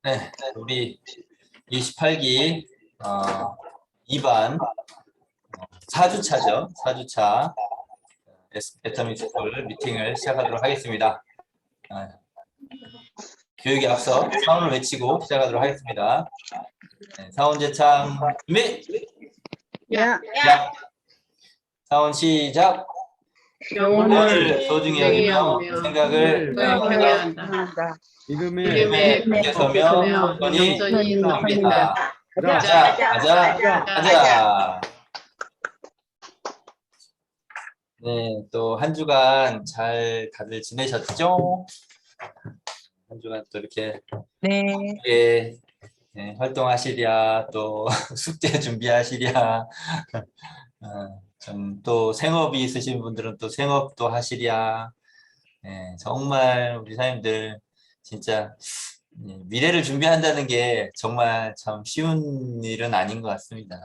네, 우리 28기 2반 4주차죠. 4주차 애터미 스쿨 미팅을 시작하도록 하겠습니다. 교육에 앞서 사원을 외치고 시작하도록 하겠습니다. 네, 사원 제창 준비! 야. 사원 시작! 영혼을 소중히 여기며 생각을 경외한다. 믿음에 서며 선이 합니다. 가자. 가자. 네, 또 한 주간 잘 다들 지내셨죠? 한 주간 또 이렇게 네. 활동하시랴, 또 숙제 준비하시랴, 좀 또 생업이 있으신 분들은 또 생업도 하시랴. 정말 우리 사장님들 진짜 미래를 준비한다는 게 정말 참 쉬운 일은 아닌 것 같습니다.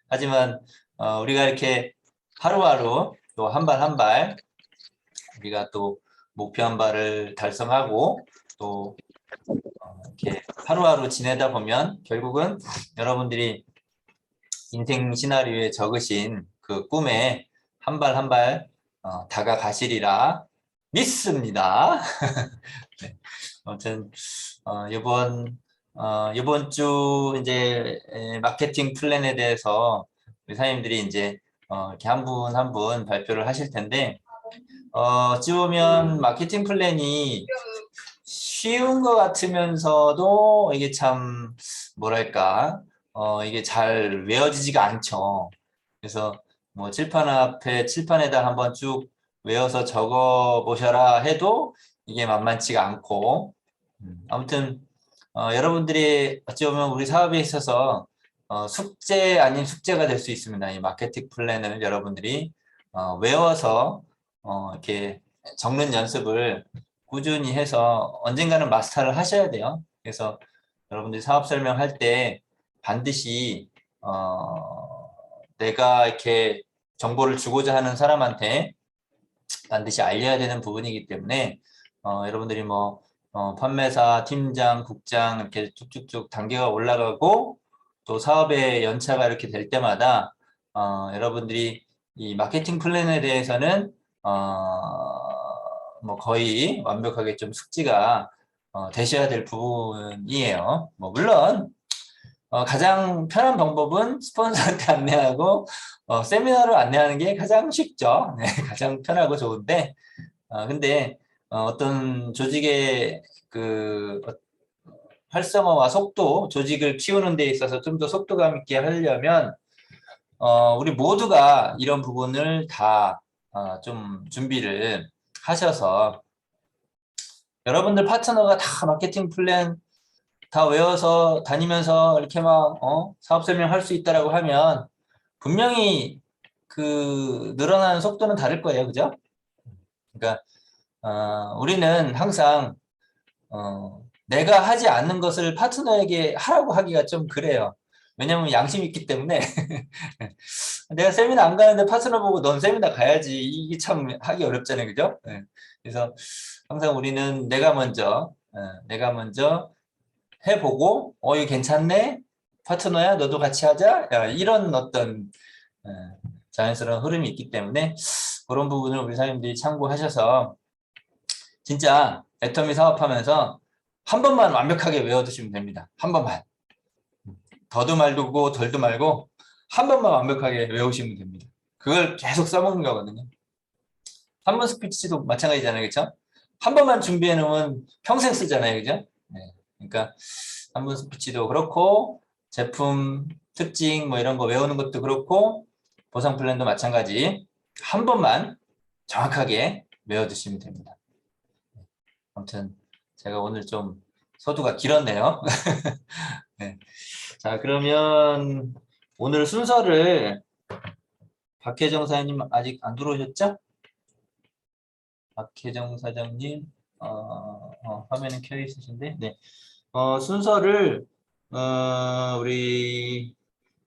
하지만 우리가 이렇게 하루하루 또 한 발 한 발 우리가 또 목표 한 발을 달성하고 또 이렇게 하루하루 지내다 보면 결국은 여러분들이 인생 시나리오에 적으신 그 꿈에 한 발 한 발 다가가시리라 믿습니다. 네. 아무튼 이번 주 이제 마케팅 플랜에 대해서 우리 사장님들이 이제 이렇게 한 분 한 분 발표를 하실 텐데 어찌 보면 마케팅 플랜이 쉬운 것 같으면서도 이게 참 뭐랄까 이게 잘 외워지지가 않죠. 그래서 뭐 칠판에다 한번 쭉 외워서 적어 보셔라 해도 이게 만만치가 않고 아무튼 여러분들이 어찌 보면 우리 사업에 있어서 숙제 아닌 숙제가 될 수 있습니다. 이 마케팅 플랜을 여러분들이 외워서 이렇게 적는 연습을 꾸준히 해서 언젠가는 마스터를 하셔야 돼요. 그래서 여러분들이 사업 설명할 때 반드시 내가 이렇게 정보를 주고자 하는 사람한테 반드시 알려야 되는 부분이기 때문에 여러분들이 뭐 판매사, 팀장, 국장 이렇게 쭉쭉쭉 단계가 올라가고 또 사업의 연차가 이렇게 될 때마다 여러분들이 이 마케팅 플랜에 대해서는 뭐 거의 완벽하게 좀 숙지가 되셔야 될 부분이에요. 뭐 물론 가장 편한 방법은 스폰서한테 안내하고 세미나로 안내하는 게 가장 쉽죠. 네, 가장 편하고 좋은데 근데 어떤 조직의 그 활성화와 속도, 조직을 키우는 데 있어서 좀 더 속도감 있게 하려면 우리 모두가 이런 부분을 다 좀 준비를 하셔서 여러분들 파트너가 다 마케팅 플랜 다 외워서 다니면서 이렇게 막 사업 설명할 수 있다라고 하면 분명히 그 늘어나는 속도는 다를 거예요, 그죠? 그러니까 우리는 항상 내가 하지 않는 것을 파트너에게 하라고 하기가 좀 그래요. 왜냐면 양심이 있기 때문에 내가 세미나 안 가는데 파트너 보고 넌 세미나 가야지 이게 참 하기 어렵잖아요, 그죠? 네. 그래서 항상 우리는 내가 먼저 해보고 이거 괜찮네? 파트너야? 너도 같이 하자? 이런 어떤 자연스러운 흐름이 있기 때문에 그런 부분을 우리 사장님들이 참고하셔서 진짜 애터미 사업하면서 한 번만 완벽하게 외워두시면 됩니다. 한 번만. 더도 말고 덜도 말고 한 번만 완벽하게 외우시면 됩니다. 그걸 계속 써먹는 거거든요. 한 번 스피치도 마찬가지잖아요. 그렇죠? 한 번만 준비해 놓으면 평생 쓰잖아요. 그죠? 네. 그러니까 한 번 스피치도 그렇고 제품 특징 뭐 이런 거 외우는 것도 그렇고 보상 플랜도 마찬가지 한 번만 정확하게 외워두시면 됩니다. 아무튼 제가 오늘 좀 서두가 길었네요. 네. 자, 그러면 오늘 순서를 박혜정 사장님 아직 안 들어오셨죠? 박혜정 사장님 화면은 켜 있으신데 네. 순서를 우리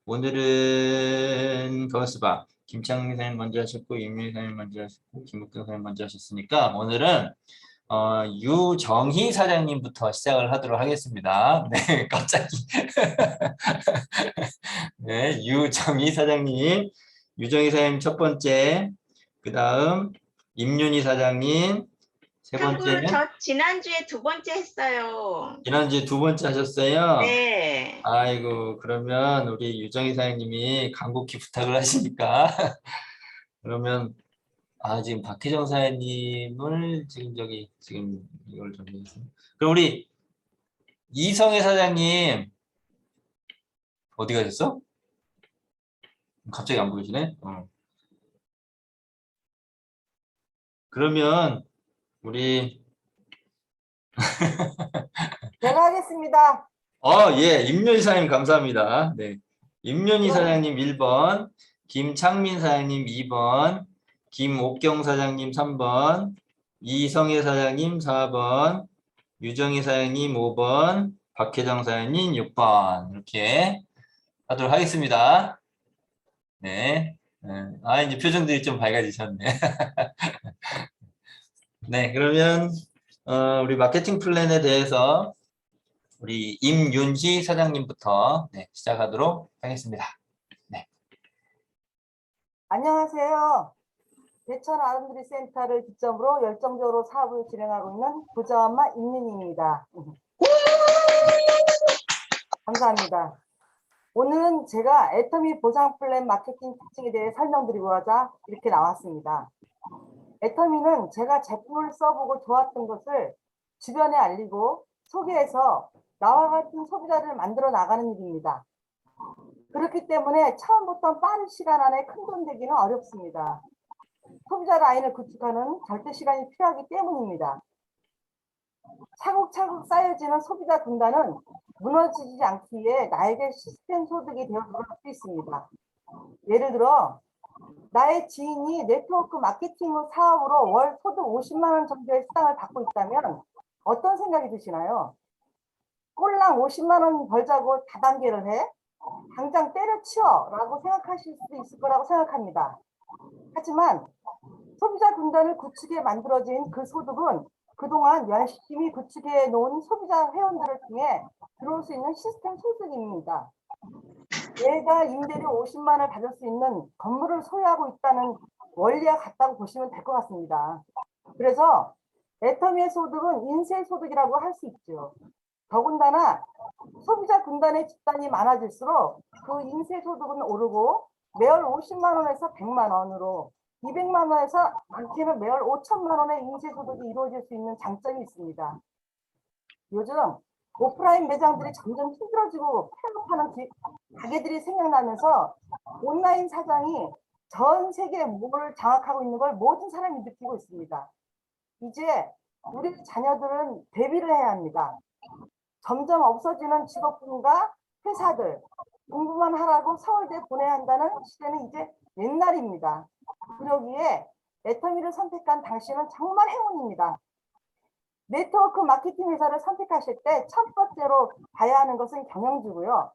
오늘은 거스바 김창민 사장님 먼저 하셨고 임민 사장님 먼저 하셨고 김국경 사장님 먼저 하셨으니까 오늘은 유정희 사장님부터 시작을 하도록 하겠습니다. 네, 갑자기. 네, 유정희 사장님. 유정희 사장님 첫 번째. 그 다음, 임윤희 사장님. 세 참고로 번째는 저 지난주에 두 번째 했어요. 지난주에 두 번째 하셨어요. 네. 아이고, 그러면 우리 유정희 사장님이 간곡히 부탁을 하시니까. 그러면, 지금 박혜정 사장님을 지금 이걸 좀 해서. 그럼 우리 이성애 사장님, 어디 가셨어? 갑자기 안 보이시네? 그러면, 우리, 제가 하겠습니다. 예, 임윤희 사장님 감사합니다. 네. 임윤희 사장님 1번, 김창민 사장님 2번, 김옥경 사장님 3번, 이성애 사장님 4번, 유정희 사장님 5번, 박혜정 사장님 6번. 이렇게 하도록 하겠습니다. 네. 이제 표정들이 좀 밝아지셨네. 네, 그러면, 우리 마케팅 플랜에 대해서 우리 임윤희 사장님부터 시작하도록 하겠습니다. 네. 안녕하세요. 대천 아름드리 센터를 기점으로 열정적으로 사업을 진행하고 있는 부자엄마 임민희입니다. 감사합니다. 오늘은 제가 애터미 보상 플랜 마케팅 특징에 대해 설명드리고자 이렇게 나왔습니다. 애터미는 제가 제품을 써보고 좋았던 것을 주변에 알리고 소개해서 나와 같은 소비자를 만들어 나가는 일입니다. 그렇기 때문에 처음부터 빠른 시간 안에 큰돈 되기는 어렵습니다. 소비자 라인을 구축하는 절대 시간이 필요하기 때문입니다. 차곡차곡 쌓여지는 소비자 군단은 무너지지 않기 위해 나에게 시스템 소득이 되어 들어갈 수 있습니다. 예를 들어 나의 지인이 네트워크 마케팅 사업으로 월 소득 50만 원 정도의 수당을 받고 있다면 어떤 생각이 드시나요? 꼴랑 50만 원 벌자고 다단계를 해? 당장 때려치워 라고 생각하실 수도 있을 거라고 생각합니다. 하지만 소비자 군단을 구축해 만들어진 그 소득은 그동안 열심히 구축해 놓은 소비자 회원들을 통해 들어올 수 있는 시스템 소득입니다. 내가 임대료 50만 원을 받을 수 있는 건물을 소유하고 있다는 원리와 같다고 보시면 될 것 같습니다. 그래서 애터미의 소득은 인쇄 소득이라고 할 수 있죠. 더군다나 소비자 군단의 집단이 많아질수록 그 인쇄 소득은 오르고 매월 50만 원에서 100만 원으로 200만 원에서 많게는 매월 5천만 원의 인쇄 소득이 이루어질 수 있는 장점이 있습니다. 요즘 오프라인 매장들이 점점 힘들어지고 폐업하는 가게들이 생겨나면서 온라인 사장이 전 세계 몸을 장악하고 있는 걸 모든 사람이 느끼고 있습니다. 이제 우리 자녀들은 대비를 해야 합니다. 점점 없어지는 직업군과 회사들, 공부만 하라고 서울대 보내야 한다는 시대는 이제 옛날입니다. 그러기에 애터미를 선택한 당신은 정말 행운입니다. 네트워크 마케팅 회사를 선택하실 때 첫 번째로 봐야 하는 것은 경영주고요.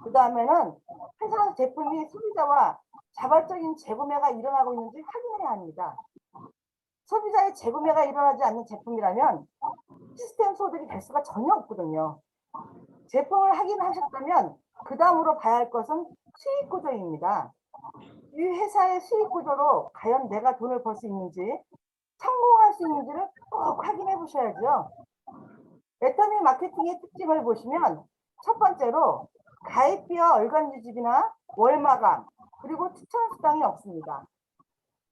그 다음에는 회사 제품이 소비자와 자발적인 재구매가 일어나고 있는지 확인해야 합니다. 소비자의 재구매가 일어나지 않는 제품이라면 시스템 소득이 될 수가 전혀 없거든요. 제품을 확인하셨다면 그 다음으로 봐야 할 것은 수익 구조입니다. 이 회사의 수익 구조로 과연 내가 돈을 벌 수 있는지 성공할 수 있는지를 꼭 확인해 보셔야죠. 애터미 마케팅의 특징을 보시면 첫 번째로 가입비와 월간 유지비나 월마감 그리고 추천 수당이 없습니다.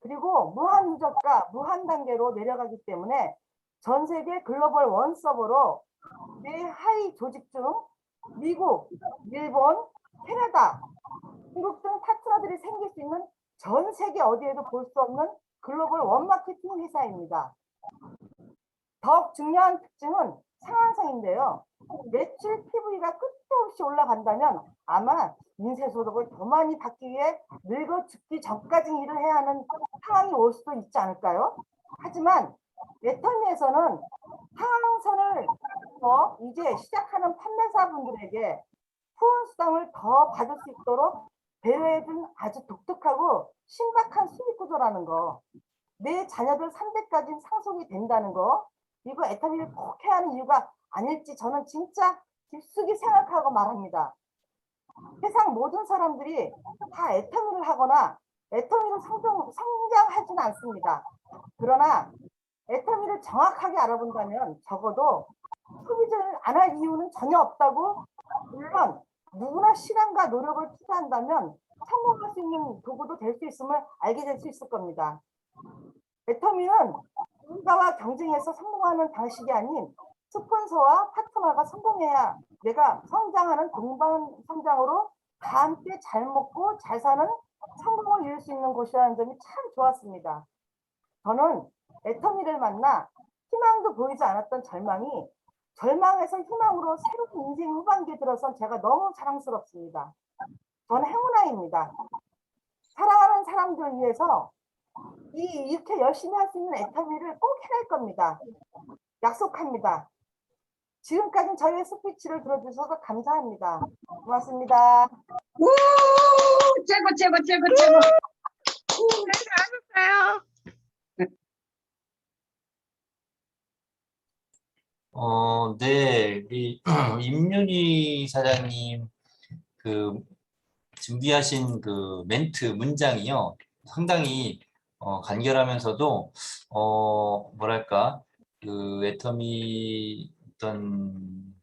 그리고 무한 누적과 무한 단계로 내려가기 때문에 전 세계 글로벌 원 서버로 내 하위 조직 중 미국, 일본, 캐나다, 중국 등 파트너들이 생길 수 있는 전 세계 어디에도 볼 수 없는 글로벌 원 마케팅 회사입니다. 더욱 중요한 특징은 상한선인데요. 매출 PV가 끝도 없이 올라간다면 아마 인쇄소득을 더 많이 받기 위해 늙어 죽기 전까지 일을 해야 하는 상황이 올 수도 있지 않을까요? 하지만 애터미에서는 상한선을 이제 시작하는 판매사분들에게 후원 수당을 더 받을 수 있도록 배려해준 아주 독특하고 신박한 수익 구조라는 거, 내 자녀들 3대까지 상속이 된다는 거, 이거 애터미를 꼭 해야 하는 이유가 아닐지 저는 진짜 깊숙이 생각하고 말합니다. 세상 모든 사람들이 다 애터미를 하거나 애터미로 성장하지는 않습니다. 그러나 애터미를 정확하게 알아본다면 적어도 소비자를 안 할 이유는 전혀 없다고, 물론 누구나 시간과 노력을 투자한다면 성공할 수 있는 도구도 될 수 있음을 알게 될 수 있을 겁니다. 애터미는 누군가와 경쟁해서 성공하는 방식이 아닌 스폰서와 파트너가 성공해야 내가 성장하는 동반 성장으로 다 함께 잘 먹고 잘 사는 성공을 이룰 수 있는 곳이라는 점이 참 좋았습니다. 저는 애터미를 만나 희망도 보이지 않았던 절망에서 희망으로 새로운 인생 후반기에 들어선 제가 너무 자랑스럽습니다. 저는 행운아입니다. 사랑하는 사람들 위해서 이렇게 열심히 할 수 있는 애터미를 꼭 해낼 겁니다. 약속합니다. 지금까지 저희의 스피치를 들어주셔서 감사합니다. 고맙습니다. 우 최고 최고 최고 최고. 잘하셨어요. 네, 우리 임윤희 사장님 그 준비하신 그 멘트 문장이요. 상당히 간결하면서도 뭐랄까 그 애터미 어떤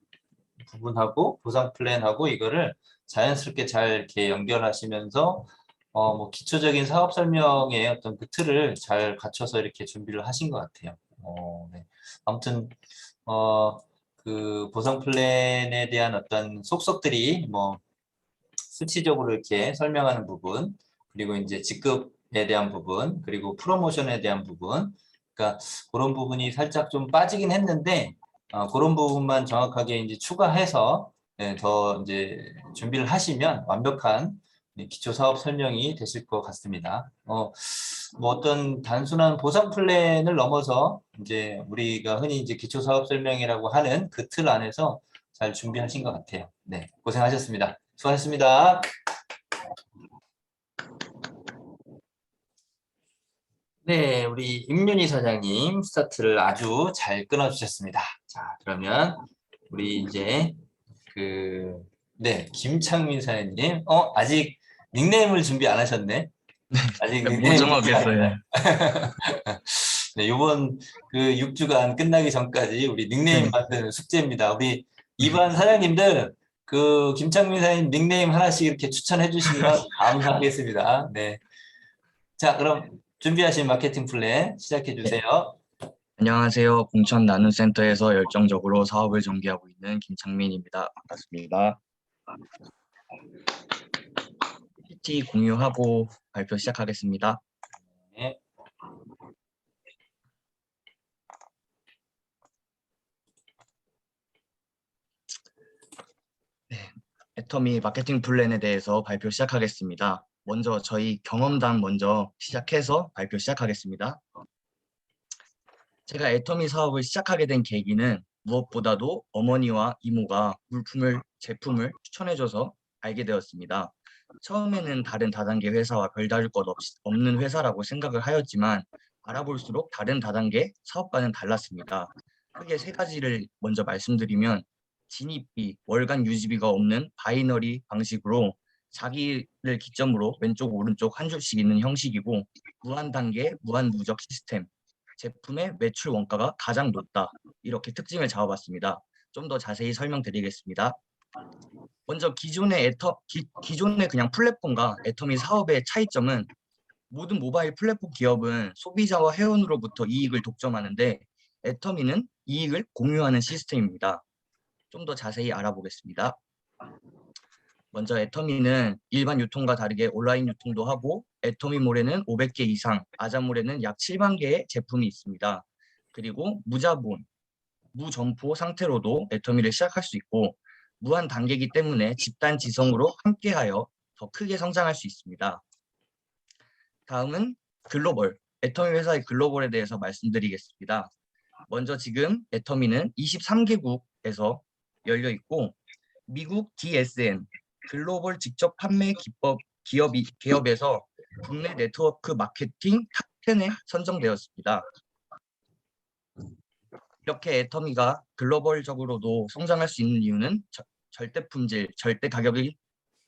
부분하고 보상 플랜하고 이거를 자연스럽게 잘 이렇게 연결하시면서 뭐 기초적인 사업 설명의 어떤 그 틀을 잘 갖춰서 이렇게 준비를 하신 것 같아요. 네. 아무튼 그 보상 플랜에 대한 어떤 속속들이 뭐 수치적으로 이렇게 설명하는 부분, 그리고 이제 직급에 대한 부분, 그리고 프로모션에 대한 부분, 그러니까 그런 부분이 살짝 좀 빠지긴 했는데 그런 부분만 정확하게 이제 추가해서 더 이제 준비를 하시면 완벽한 기초 사업 설명이 되실 것 같습니다. 뭐 어떤 단순한 보상 플랜을 넘어서 이제 우리가 흔히 이제 기초 사업 설명이라고 하는 그 틀 안에서 잘 준비하신 것 같아요. 네, 고생하셨습니다. 수고하셨습니다. 네, 우리 임윤희 사장님 스타트를 아주 잘 끊어주셨습니다. 자, 그러면 우리 이제 네, 김창민 사장님, 아직 닉네임을 준비 안 하셨네. 아직 못 닉네임 정하겠어요. 네, 요번 그 6주간 끝나기 전까지 우리 닉네임 네. 만드는 숙제입니다. 우리 이반 사장님들 그 김창민 사장님 닉네임 하나씩 이렇게 추천해 주시면 감사하겠습니다. 네. 자, 그럼 준비하신 마케팅 플랜 시작해 주세요. 안녕하세요. 공천 나눔센터에서 열정적으로 사업을 전개하고 있는 김창민입니다. 반갑습니다. PPT 공유하고 발표 시작하겠습니다. 네. 애터미 마케팅 플랜에 대해서 발표 시작하겠습니다. 먼저 저희 경험담 먼저 시작해서 발표 시작하겠습니다. 제가 애터미 사업을 시작하게 된 계기는 무엇보다도 어머니와 이모가 제품을 추천해줘서 알게 되었습니다. 처음에는 다른 다단계 회사와 별다를 것 없는 회사라고 생각을 하였지만 알아볼수록 다른 다단계 사업과는 달랐습니다. 크게 세 가지를 먼저 말씀드리면 진입비, 월간 유지비가 없는 바이너리 방식으로 자기를 기점으로 왼쪽 오른쪽 한 줄씩 있는 형식이고 무한 단계, 무한 누적 시스템, 제품의 매출 원가가 가장 높다. 이렇게 특징을 잡아봤습니다. 좀 더 자세히 설명드리겠습니다. 먼저 기존의 그냥 플랫폼과 애터미 사업의 차이점은 모든 모바일 플랫폼 기업은 소비자와 회원으로부터 이익을 독점하는데 애터미는 이익을 공유하는 시스템입니다. 좀 더 자세히 알아보겠습니다. 먼저 애터미는 일반 유통과 다르게 온라인 유통도 하고 애터미몰에는 500개 이상, 아자몰에는 약 7만 개의 제품이 있습니다. 그리고 무자본, 무점포 상태로도 애터미를 시작할 수 있고 무한 단계이기 때문에 집단 지성으로 함께하여 더 크게 성장할 수 있습니다. 다음은 글로벌, 애터미 회사의 글로벌에 대해서 말씀드리겠습니다. 먼저 지금 애터미는 23개국에서 열려 있고 미국 DSN, 글로벌 직접 판매 기업에서 국내 네트워크 마케팅 탑 10에 선정되었습니다. 이렇게 애터미가 글로벌적으로도 성장할 수 있는 이유는 절대 품질, 절대 가격이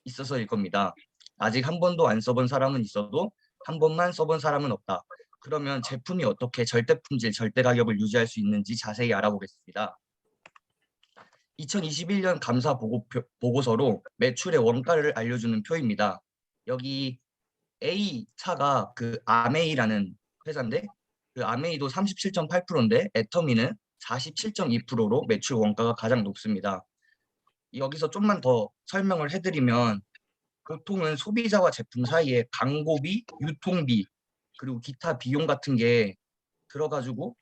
있어서일 겁니다. 아직 한 번도 안 써본 사람은 있어도 한 번만 써본 사람은 없다. 그러면 제품이 어떻게 절대 품질, 절대 가격을 유지할 수 있는지 자세히 알아보겠습니다. 2021년 감사 보고서로 매출의 원가를 알려주는 표입니다. 여기 A사가 그 아메이라는 회사인데 그 아메이도 37.8%인데 애터미는 47.2%로 매출 원가가 가장 높습니다. 여기서 좀만 더 설명을 해드리면 보통은 소비자와 제품 사이에 광고비, 유통비, 그리고 기타 비용 같은 게 들어가지고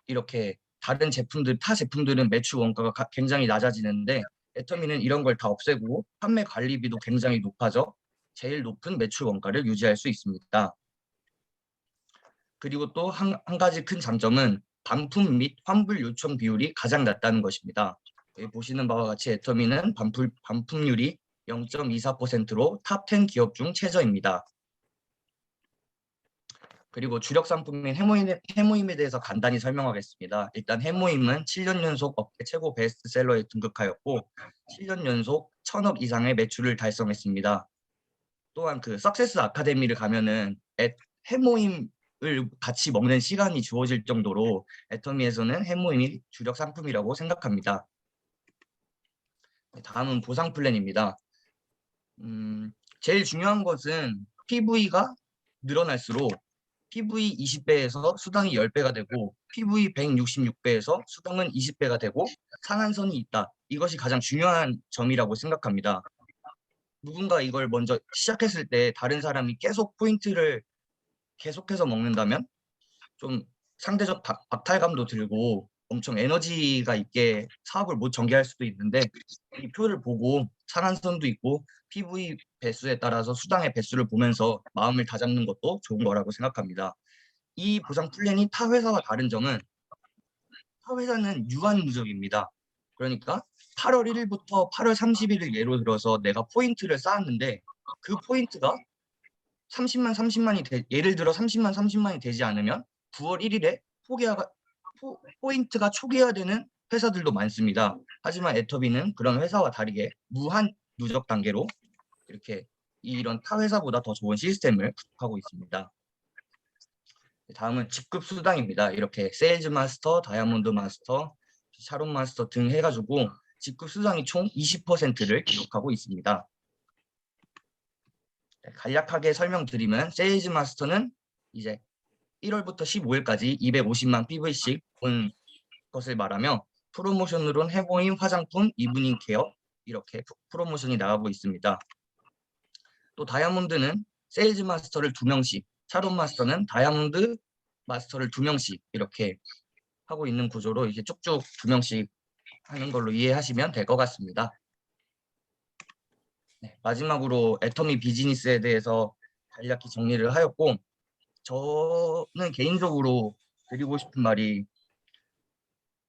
이렇게 다른 제품들, 타 제품들은 매출 원가가 굉장히 낮아지는데 애터미는 이런 걸 다 없애고 판매 관리비도 굉장히 높아져 제일 높은 매출 원가를 유지할 수 있습니다. 그리고 또 한 가지 큰 장점은 반품 및 환불 요청 비율이 가장 낮다는 것입니다. 여기 보시는 바와 같이 애터미는 반품률이 0.24%로 탑 10 기업 중 최저입니다. 그리고 주력 상품인 해모임에 대해서 간단히 설명하겠습니다. 일단 해모임은 7년 연속 업계 최고 베스트셀러에 등극하였고 7년 연속 1,000억 이상의 매출을 달성했습니다. 또한 그 석세스 아카데미를 가면은 해모임을 같이 먹는 시간이 주어질 정도로 애터미에서는 해모임이 주력 상품이라고 생각합니다. 다음은 보상 플랜입니다. 제일 중요한 것은 PV가 늘어날수록 PV 20배에서 수당이 10배가 되고 PV 166배에서 수당은 20배가 되고 상한선이 있다. 이것이 가장 중요한 점이라고 생각합니다. 누군가 이걸 먼저 시작했을 때 다른 사람이 계속 포인트를 계속해서 먹는다면 좀 상대적 박탈감도 들고 엄청 에너지가 있게 사업을 못 전개할 수도 있는데 이 표를 보고 상한선도 있고 PV 배수에 따라서 수당의 배수를 보면서 마음을 다잡는 것도 좋은 거라고 생각합니다. 이 보상 플랜이 타 회사와 다른 점은 타 회사는 유한무적입니다. 그러니까 8월 1일부터 8월 30일을 예로 들어서 내가 포인트를 쌓았는데 그 포인트가 30만이 예를 들어 30만이 되지 않으면 9월 1일에 포인트가 초기화되는 회사들도 많습니다. 하지만 애터미는 그런 회사와 다르게 무한 누적 단계로 이렇게 이런 타 회사보다 더 좋은 시스템을 구축하고 있습니다. 다음은 직급 수당입니다. 이렇게 세일즈 마스터, 다이아몬드 마스터, 샤론 마스터 등 해가지고 직급 수당이 총 20%를 기록하고 있습니다. 간략하게 설명드리면 세일즈 마스터는 이제 1월부터 15일까지 250만 PV씩 본 것을 말하며 프로모션으로는 해모임, 화장품, 이브닝 케어 이렇게 프로모션이 나가고 있습니다. 또 다이아몬드는 세일즈 마스터를 2명씩, 샤론 마스터는 다이아몬드 마스터를 2명씩 이렇게 하고 있는 구조로 이제 쭉쭉 2명씩 하는 걸로 이해하시면 될 것 같습니다. 네, 마지막으로 애터미 비즈니스에 대해서 간략히 정리를 하였고 저는 개인적으로 드리고 싶은 말이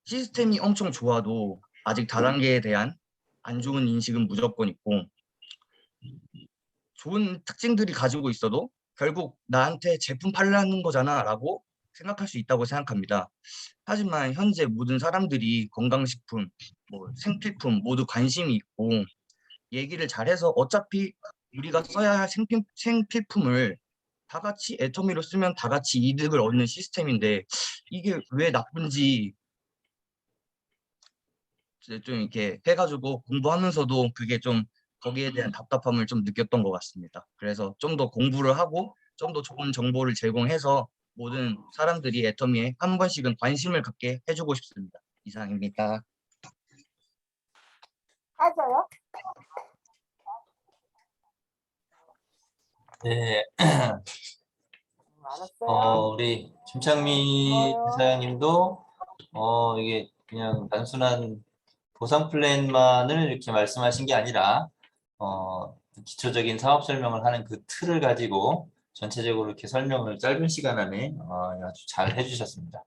시스템이 엄청 좋아도 아직 다단계에 대한 안 좋은 인식은 무조건 있고 좋은 특징들이 가지고 있어도 결국 나한테 제품 팔라는 거잖아 라고 생각할 수 있다고 생각합니다. 하지만 현재 모든 사람들이 건강식품, 생필품 모두 관심이 있고 얘기를 잘해서 어차피 우리가 써야 할 생필품을 다 같이 애터미로 쓰면 다 같이 이득을 얻는 시스템인데 이게 왜 나쁜지 좀 이렇게 해가지고 공부하면서도 그게 좀 거기에 대한 답답함을 좀 느꼈던 것 같습니다. 그래서 좀 더 공부를 하고 좀 더 좋은 정보를 제공해서 모든 사람들이 애터미에 한 번씩은 관심을 갖게 해주고 싶습니다. 이상입니다. 맞아요? 네, 알았어요. 우리 김창미 고마워요. 사장님도 이게 그냥 단순한 보상 플랜만을 이렇게 말씀하신 게 아니라 기초적인 사업 설명을 하는 그 틀을 가지고 전체적으로 이렇게 설명을 짧은 시간 안에 아주 잘 해주셨습니다.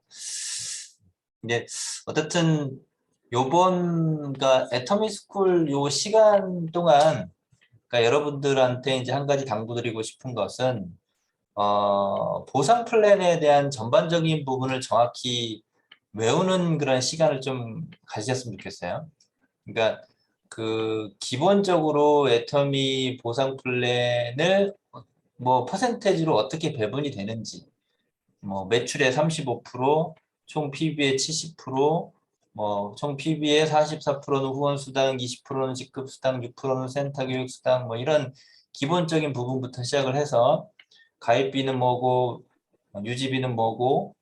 근데 어쨌든 그러니까 애터미 스쿨 요 시간 동안 그러니까 여러분들한테 이제 한 가지 당부드리고 싶은 것은 보상 플랜에 대한 전반적인 부분을 정확히 외우는 그런 시간을 좀 가지셨으면 좋겠어요. 그러니까 그 기본적으로 애터미 보상 플랜을 뭐 퍼센테이지로 어떻게 배분이 되는지, 뭐 매출의 35%, 총 PB의 70%, 뭐 총 PB의 44%는 후원 수당, 20%는 직급 수당, 6%는 센터 교육 수당, 뭐 이런 기본적인 부분부터 시작을 해서 가입비는 뭐고, 유지비는 뭐고,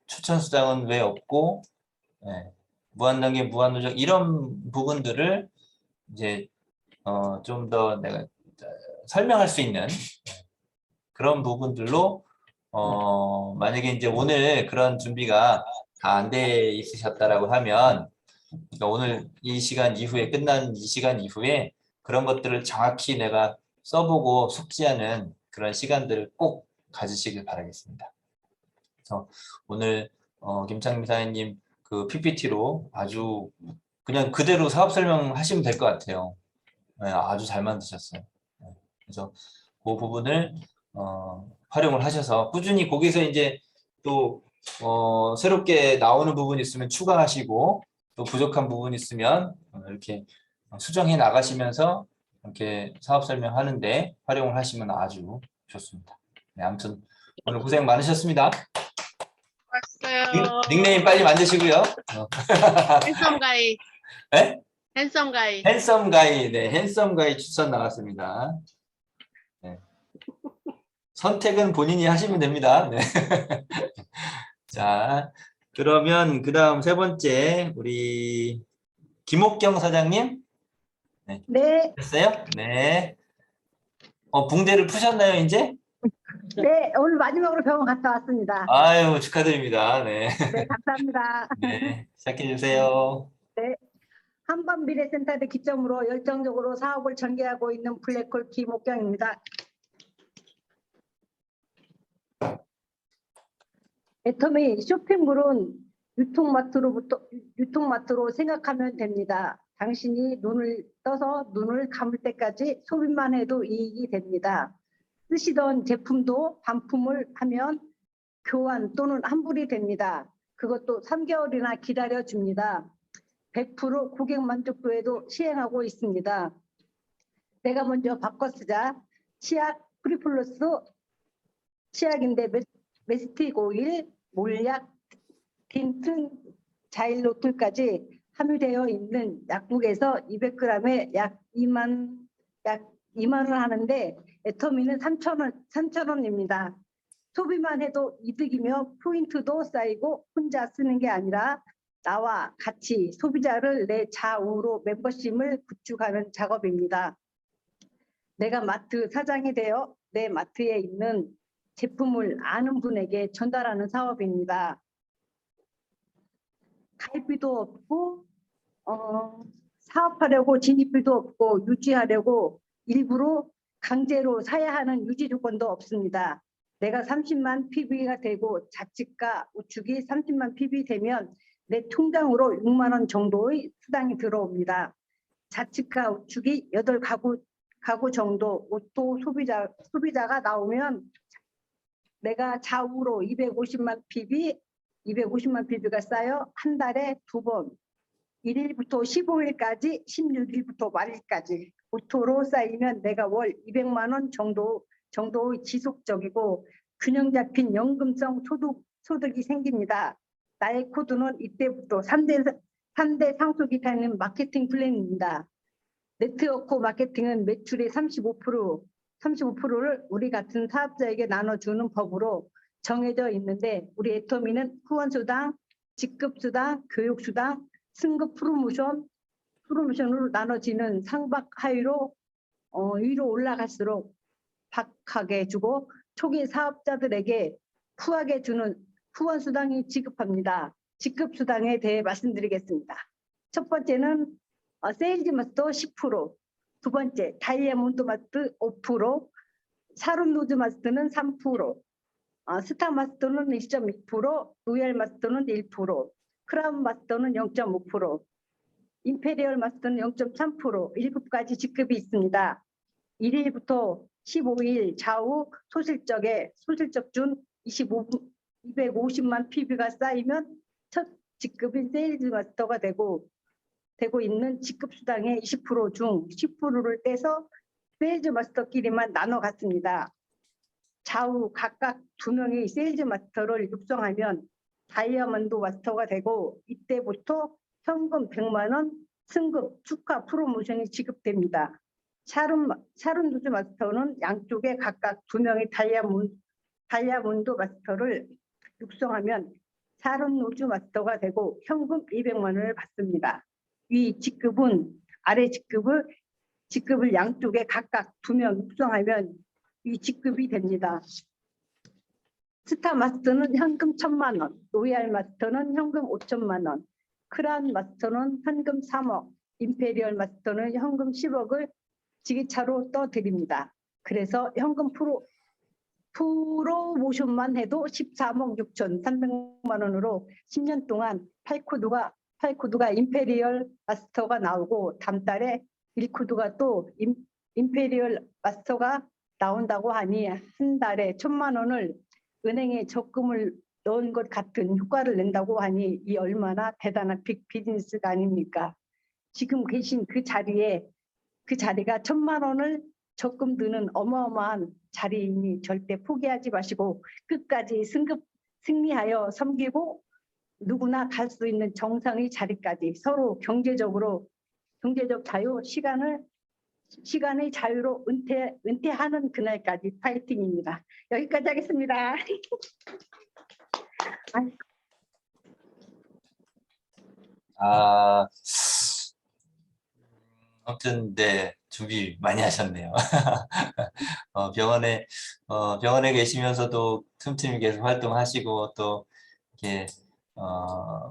추천 수당은 왜 없고, 예, 무한단계, 무한누적 이런 부분들을 이제 좀 더 내가 설명할 수 있는 그런 부분들로 만약에 이제 오늘 그런 준비가 다 안 돼 있으셨다라고 하면, 그러니까 오늘 이 시간 이후에 끝난 이 시간 이후에 그런 것들을 정확히 내가 써보고 숙지하는 그런 시간들을 꼭 가지시길 바라겠습니다. 그래서 오늘 김창미 사장님 그 PPT로 아주 그냥 그대로 사업 설명하시면 될 것 같아요. 네, 아주 잘 만드셨어요. 네, 그래서 그 부분을 활용을 하셔서 꾸준히 거기서 이제 또 새롭게 나오는 부분이 있으면 추가하시고, 또 부족한 부분이 있으면 이렇게 수정해 나가시면서 이렇게 사업 설명하는데 활용을 하시면 아주 좋습니다. 네, 아무튼 오늘 고생 많으셨습니다. 왔어요. 닉네임 빨리 만드시고요. 핸섬 가이. 네? 핸섬 가이. 핸섬 가이, 네, 핸섬 가이 추천 나왔습니다. 네. 선택은 본인이 하시면 됩니다. 네. 자, 그러면 그 다음 세 번째 우리 김옥경 사장님. 네. 네, 됐어요? 네. 붕대를 푸셨나요, 이제? 네, 오늘 마지막으로 병원 갔다 왔습니다. 아유, 축하드립니다. 네. 네, 감사합니다. 네. 시작해 주세요. 네, 한밤미래센터를 기점으로 열정적으로 사업을 전개하고 있는 블랙홀 김옥경입니다. 애터미 쇼핑몰은 유통마트로 생각하면 됩니다. 당신이 눈을 떠서 눈을 감을 때까지 소비만 해도 이익이 됩니다. 쓰시던 제품도 반품을 하면 교환 또는 환불이 됩니다. 그것도 3개월이나 기다려줍니다. 100% 고객 만족도에도 시행하고 있습니다. 내가 먼저 바꿔 쓰자. 치약 프리플러스 치약인데 메스틱 오일, 몰약, 틴튼, 자일로툴까지 함유되어 있는 약국에서 200g에 약 2만 원 하는데 애터미는 3,000원입니다. 소비만 해도 이득이며 포인트도 쌓이고 혼자 쓰는 게 아니라 나와 같이 소비자를 내 좌우로 멤버십을 구축하는 작업입니다. 내가 마트 사장이 되어 내 마트에 있는 제품을 아는 분에게 전달하는 사업입니다. 가입비도 없고 사업하려고 진입비도 없고 유지하려고 일부러 강제로 사야 하는 유지 조건도 없습니다. 내가 30만 PB가 되고 자칫과 우측이 30만 PB 되면 내 통장으로 6만 원 정도의 수당이 들어옵니다. 자칫과 우측이 8가구 정도 오토 소비자가 나오면 내가 좌우로 250만 PB가 쌓여 한 달에 2번 1일부터 15일까지 16일부터 말일까지 오토로 쌓이면 내가 월 200만 원 정도의 지속적이고 균형 잡힌 연금성 소득이 생깁니다. 나의 코드는 이때부터 3대 상속이 되는 마케팅 플랜입니다. 네트워크 마케팅은 매출의 35%를 우리 같은 사업자에게 나눠주는 법으로 정해져 있는데 우리 애터미는 후원수당, 직급수당, 교육수당, 승급 프로모션으로 나눠지는 상박 하위로 위로 올라갈수록 박하게 주고 초기 사업자들에게 후하게 주는 후원수당이 지급합니다. 직급수당에 대해 말씀드리겠습니다. 첫 번째는 세일즈 마스터 10%, 두 번째 다이아몬드 마스터 5%, 샤론 로즈 마스터는 3%, 스타 마스터는 1.2%, 로얄 마스터는 1%, 크라운 마스터는 0.5%, 임페리얼 마스터는 0.3%, 1급까지 직급이 있습니다. 1일부터 15일 좌우 소실적 준 250만 PB가 쌓이면 첫 직급인 세일즈 마스터가 되고 있는 직급 수당의 20%중 10%를 떼서 세일즈 마스터끼리만 나눠 갔습니다. 좌우 각각 2명의 세일즈 마스터를 육성하면 다이아몬드 마스터가 되고 이때부터 현금 100만 원 승급 축하 프로모션이 지급됩니다. 샤론루즈 마스터는 양쪽에 각각 2명의 다이아몬드 마스터를 육성하면 샤론루즈 마스터가 되고 현금 200만 원을 받습니다. 위 직급은 아래 직급을 양쪽에 각각 2명 육성하면 이 직급이 됩니다. 스타 마스터는 현금 1,000만 원, 로얄 마스터는 현금 5천만 원, 크라운 마스터는 현금 3억, 임페리얼 마스터는 현금 10억을 지게차로 떠드립니다. 그래서 현금 프로모션만 해도 13억 6,300만 원으로 10년 동안 8코드가 임페리얼 마스터가 나오고 다음 달에 1코드가 또 임페리얼 마스터가 나온다고 하니 한 달에 1,000만 원을 은행에 적금을 넣은 것 같은 효과를 낸다고 하니 이 얼마나 대단한 비즈니스가 아닙니까? 지금 계신 그 자리가 1,000만 원을 적금 드는 어마어마한 자리이니 절대 포기하지 마시고 끝까지 승리하여 섬기고 누구나 갈 수 있는 정상의 자리까지 서로 경제적 자유, 시간의 자유로 은퇴하는 그날까지 파이팅입니다. 여기까지 하겠습니다. 아, 아무튼 네, 준비 많이 하셨네요. 병원에 계시면서도 틈틈이 계속 활동하시고 또 이렇게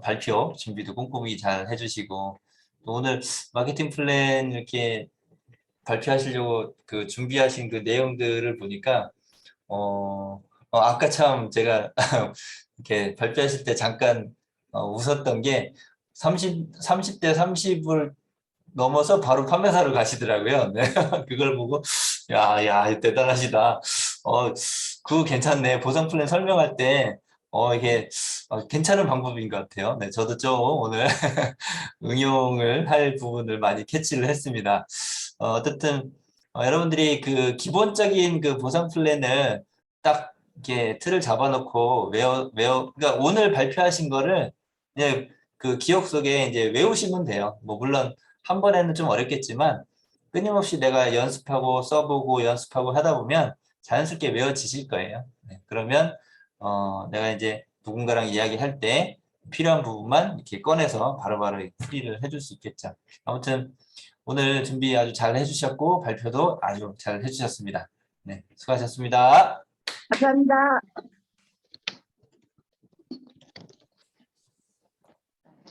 발표 준비도 꼼꼼히 잘 해주시고 또 오늘 마케팅 플랜 이렇게 발표하시려고 그 준비하신 그 내용들을 보니까 아까 참 제가 이렇게 발표하실 때 잠깐 웃었던 게 30대 30을 넘어서 바로 판매사로 가시더라고요. 네. 그걸 보고 야 대단하시다. 그거 괜찮네. 보상 플랜 설명할 때 이게 괜찮은 방법인 것 같아요. 네, 저도 좀 오늘 응용을 할 부분을 많이 캐치를 했습니다. 어쨌든 여러분들이 그 기본적인 그 보상 플랜을 딱 이렇게 틀을 잡아놓고 그러니까 오늘 발표하신 거를 그냥 그 기억 속에 이제 외우시면 돼요. 뭐 물론 한 번에는 좀 어렵겠지만 끊임없이 내가 연습하고 써보고 연습하고 하다 보면 자연스럽게 외워지실 거예요. 네, 그러면 내가 이제 누군가랑 이야기할 때 필요한 부분만 이렇게 꺼내서 바로바로 풀이를 해줄 수 있겠죠. 아무튼 오늘 준비 아주 잘 해주셨고 발표도 아주 잘 해주셨습니다. 네, 수고하셨습니다. 감사합니다.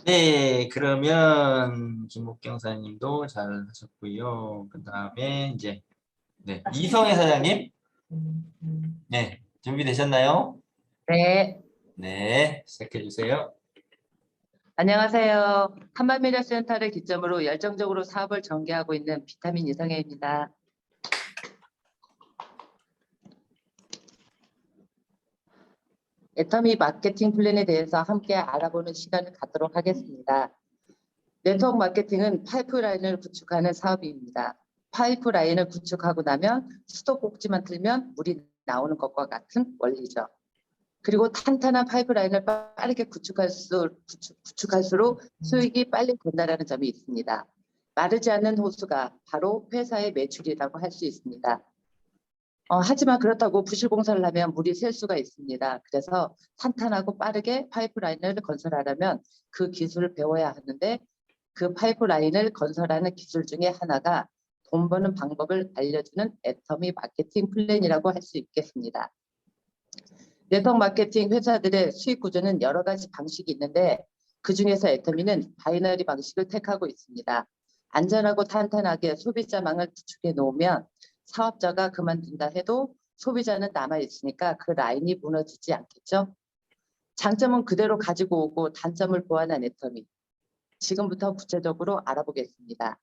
네, 그러면 김목경 사장님도 잘 하셨고요. 그 다음에 이제 네, 이성애 사장님, 네, 준비되셨나요? 네, 네, 시작해 주세요. 안녕하세요. 한마미디어 센터를 기점으로 열정적으로 사업을 전개하고 있는 비타민 이성애입니다. 애터미 마케팅 플랜에 대해서 함께 알아보는 시간을 갖도록 하겠습니다. 네트워크 마케팅은 파이프라인을 구축하는 사업입니다. 파이프라인을 구축하고 나면 수도꼭지만 틀면 물이 나오는 것과 같은 원리죠. 그리고 탄탄한 파이프라인을 빠르게 구축할수록 수익이 빨리 건다라는 점이 있습니다. 마르지 않는 호수가 바로 회사의 매출이라고 할 수 있습니다. 하지만 그렇다고 부실공사를 하면 물이 셀 수가 있습니다. 그래서 탄탄하고 빠르게 파이프라인을 건설하려면 그 기술을 배워야 하는데 그 파이프라인을 건설하는 기술 중에 하나가 돈 버는 방법을 알려주는 애터미 마케팅 플랜이라고 할 수 있겠습니다. 네트워크 마케팅 회사들의 수익 구조는 여러 가지 방식이 있는데 그중에서 애터미는 바이너리 방식을 택하고 있습니다. 안전하고 탄탄하게 소비자망을 구축해 놓으면 사업자가 그만둔다 해도 소비자는 남아있으니까 그 라인이 무너지지 않겠죠. 장점은 그대로 가지고 오고 단점을 보완한 애터미. 지금부터 구체적으로 알아보겠습니다.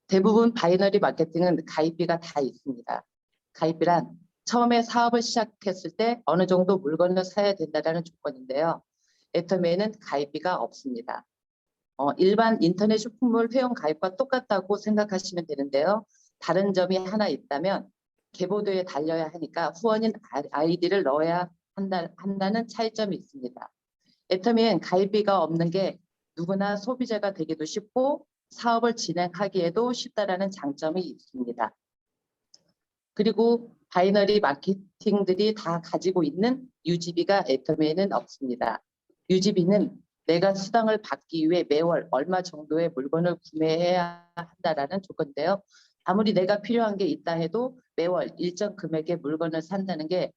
대부분 바이너리 마케팅은 가입비가 다 있습니다. 가입비란 처음에 사업을 시작했을 때 어느 정도 물건을 사야 된다는 조건인데요. 애터미에는 가입비가 없습니다. 일반 인터넷 쇼핑몰 회원 가입과 똑같다고 생각하시면 되는데요. 다른 점이 하나 있다면 계보도에 달려야 하니까 후원인 아이디를 넣어야 한다는 차이점이 있습니다. 애터미엔 가입비가 없는 게 누구나 소비자가 되기도 쉽고 사업을 진행하기에도 쉽다라는 장점이 있습니다. 그리고 바이너리 마케팅들이 다 가지고 있는 유지비가 애터미에는 없습니다. 유지비는 내가 수당을 받기 위해 매월 얼마 정도의 물건을 구매해야 한다라는 조건인데요. 아무리 내가 필요한 게 있다 해도 매월 일정 금액의 물건을 산다는 게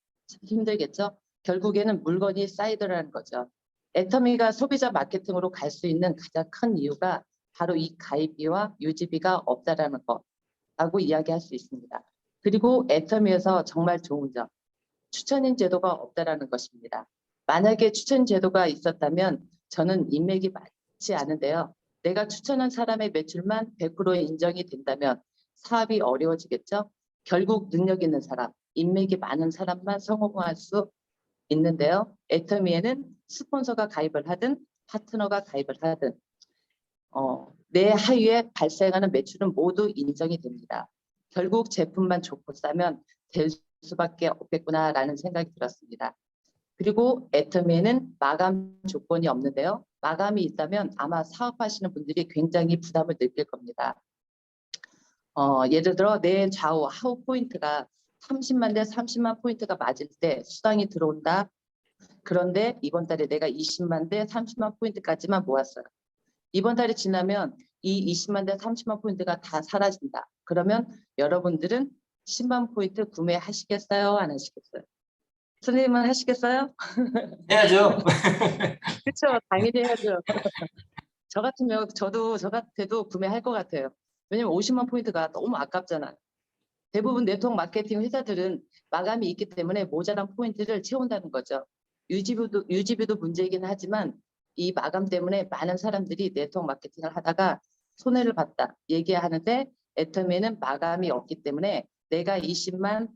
힘들겠죠. 결국에는 물건이 쌓이더라는 거죠. 애터미가 소비자 마케팅으로 갈 수 있는 가장 큰 이유가 바로 이 가입비와 유지비가 없다라는 거라고 이야기할 수 있습니다. 그리고 애터미에서 정말 좋은 점, 추천인 제도가 없다라는 것입니다. 만약에 추천 제도가 있었다면 저는 인맥이 많지 않은데요. 내가 추천한 사람의 매출만 100% 인정이 된다면 사업이 어려워지겠죠. 결국 능력 있는 사람, 인맥이 많은 사람만 성공할 수 있는데요. 애터미에는 스폰서가 가입을 하든 파트너가 가입을 하든 내 하위에 발생하는 매출은 모두 인정이 됩니다. 결국 제품만 좋고 싸면 될 수밖에 없겠구나라는 생각이 들었습니다. 그리고 애터미에는 마감 조건이 없는데요. 마감이 있다면 아마 사업하시는 분들이 굉장히 부담을 느낄 겁니다. 예를 들어 내 좌우 하우 포인트가 30만 대 30만 포인트가 맞을 때 수당이 들어온다. 그런데 이번 달에 내가 20만 대 30만 포인트까지만 모았어요. 이번 달이 지나면 이 20만 대 30만 포인트가 다 사라진다. 그러면 여러분들은 10만 포인트 구매하시겠어요? 안 하시겠어요? 선생님은 하시겠어요? 해야죠. 그렇죠. 당연히 해야죠. 저 같으면 저 같아도 구매할 것 같아요. 왜냐면 50만 포인트가 너무 아깝잖아요. 대부분 네트워크 마케팅 회사들은 마감이 있기 때문에 모자란 포인트를 채운다는 거죠. 유지비도 문제이긴 하지만 이 마감 때문에 많은 사람들이 네트워크 마케팅을 하다가 손해를 봤다 얘기하는데 애터미에는 마감이 없기 때문에 내가 20만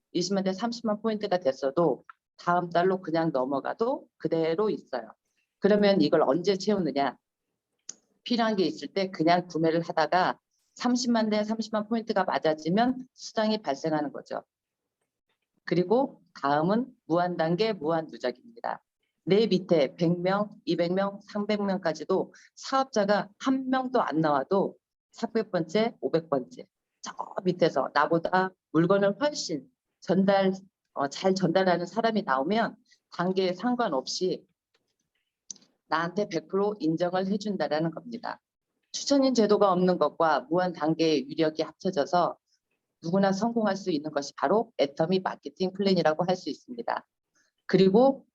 대 30만 포인트가 됐어도 다음 달로 그냥 넘어가도 그대로 있어요. 그러면 이걸 언제 채우느냐? 필요한 게 있을 때 그냥 구매를 하다가 30만 대 30만 포인트가 맞아지면 수당이 발생하는 거죠. 그리고 다음은 무한 단계 무한 누적입니다. 내 밑에 100명, 200명, 300명까지도 사업자가 한 명도 안 나와도 400번째, 500번째 저 밑에서 나보다 물건을 훨씬 잘 전달하는 사람이 나오면 단계에 상관없이 나한테 100% 인정을 해준다라는 겁니다. 추천인 제도가 없는 것과 무한 단계의 유력이 합쳐져서 누구나 성공할 수 있는 것이 바로 애터미 마케팅 플랜이라고 할 수 있습니다. 그리고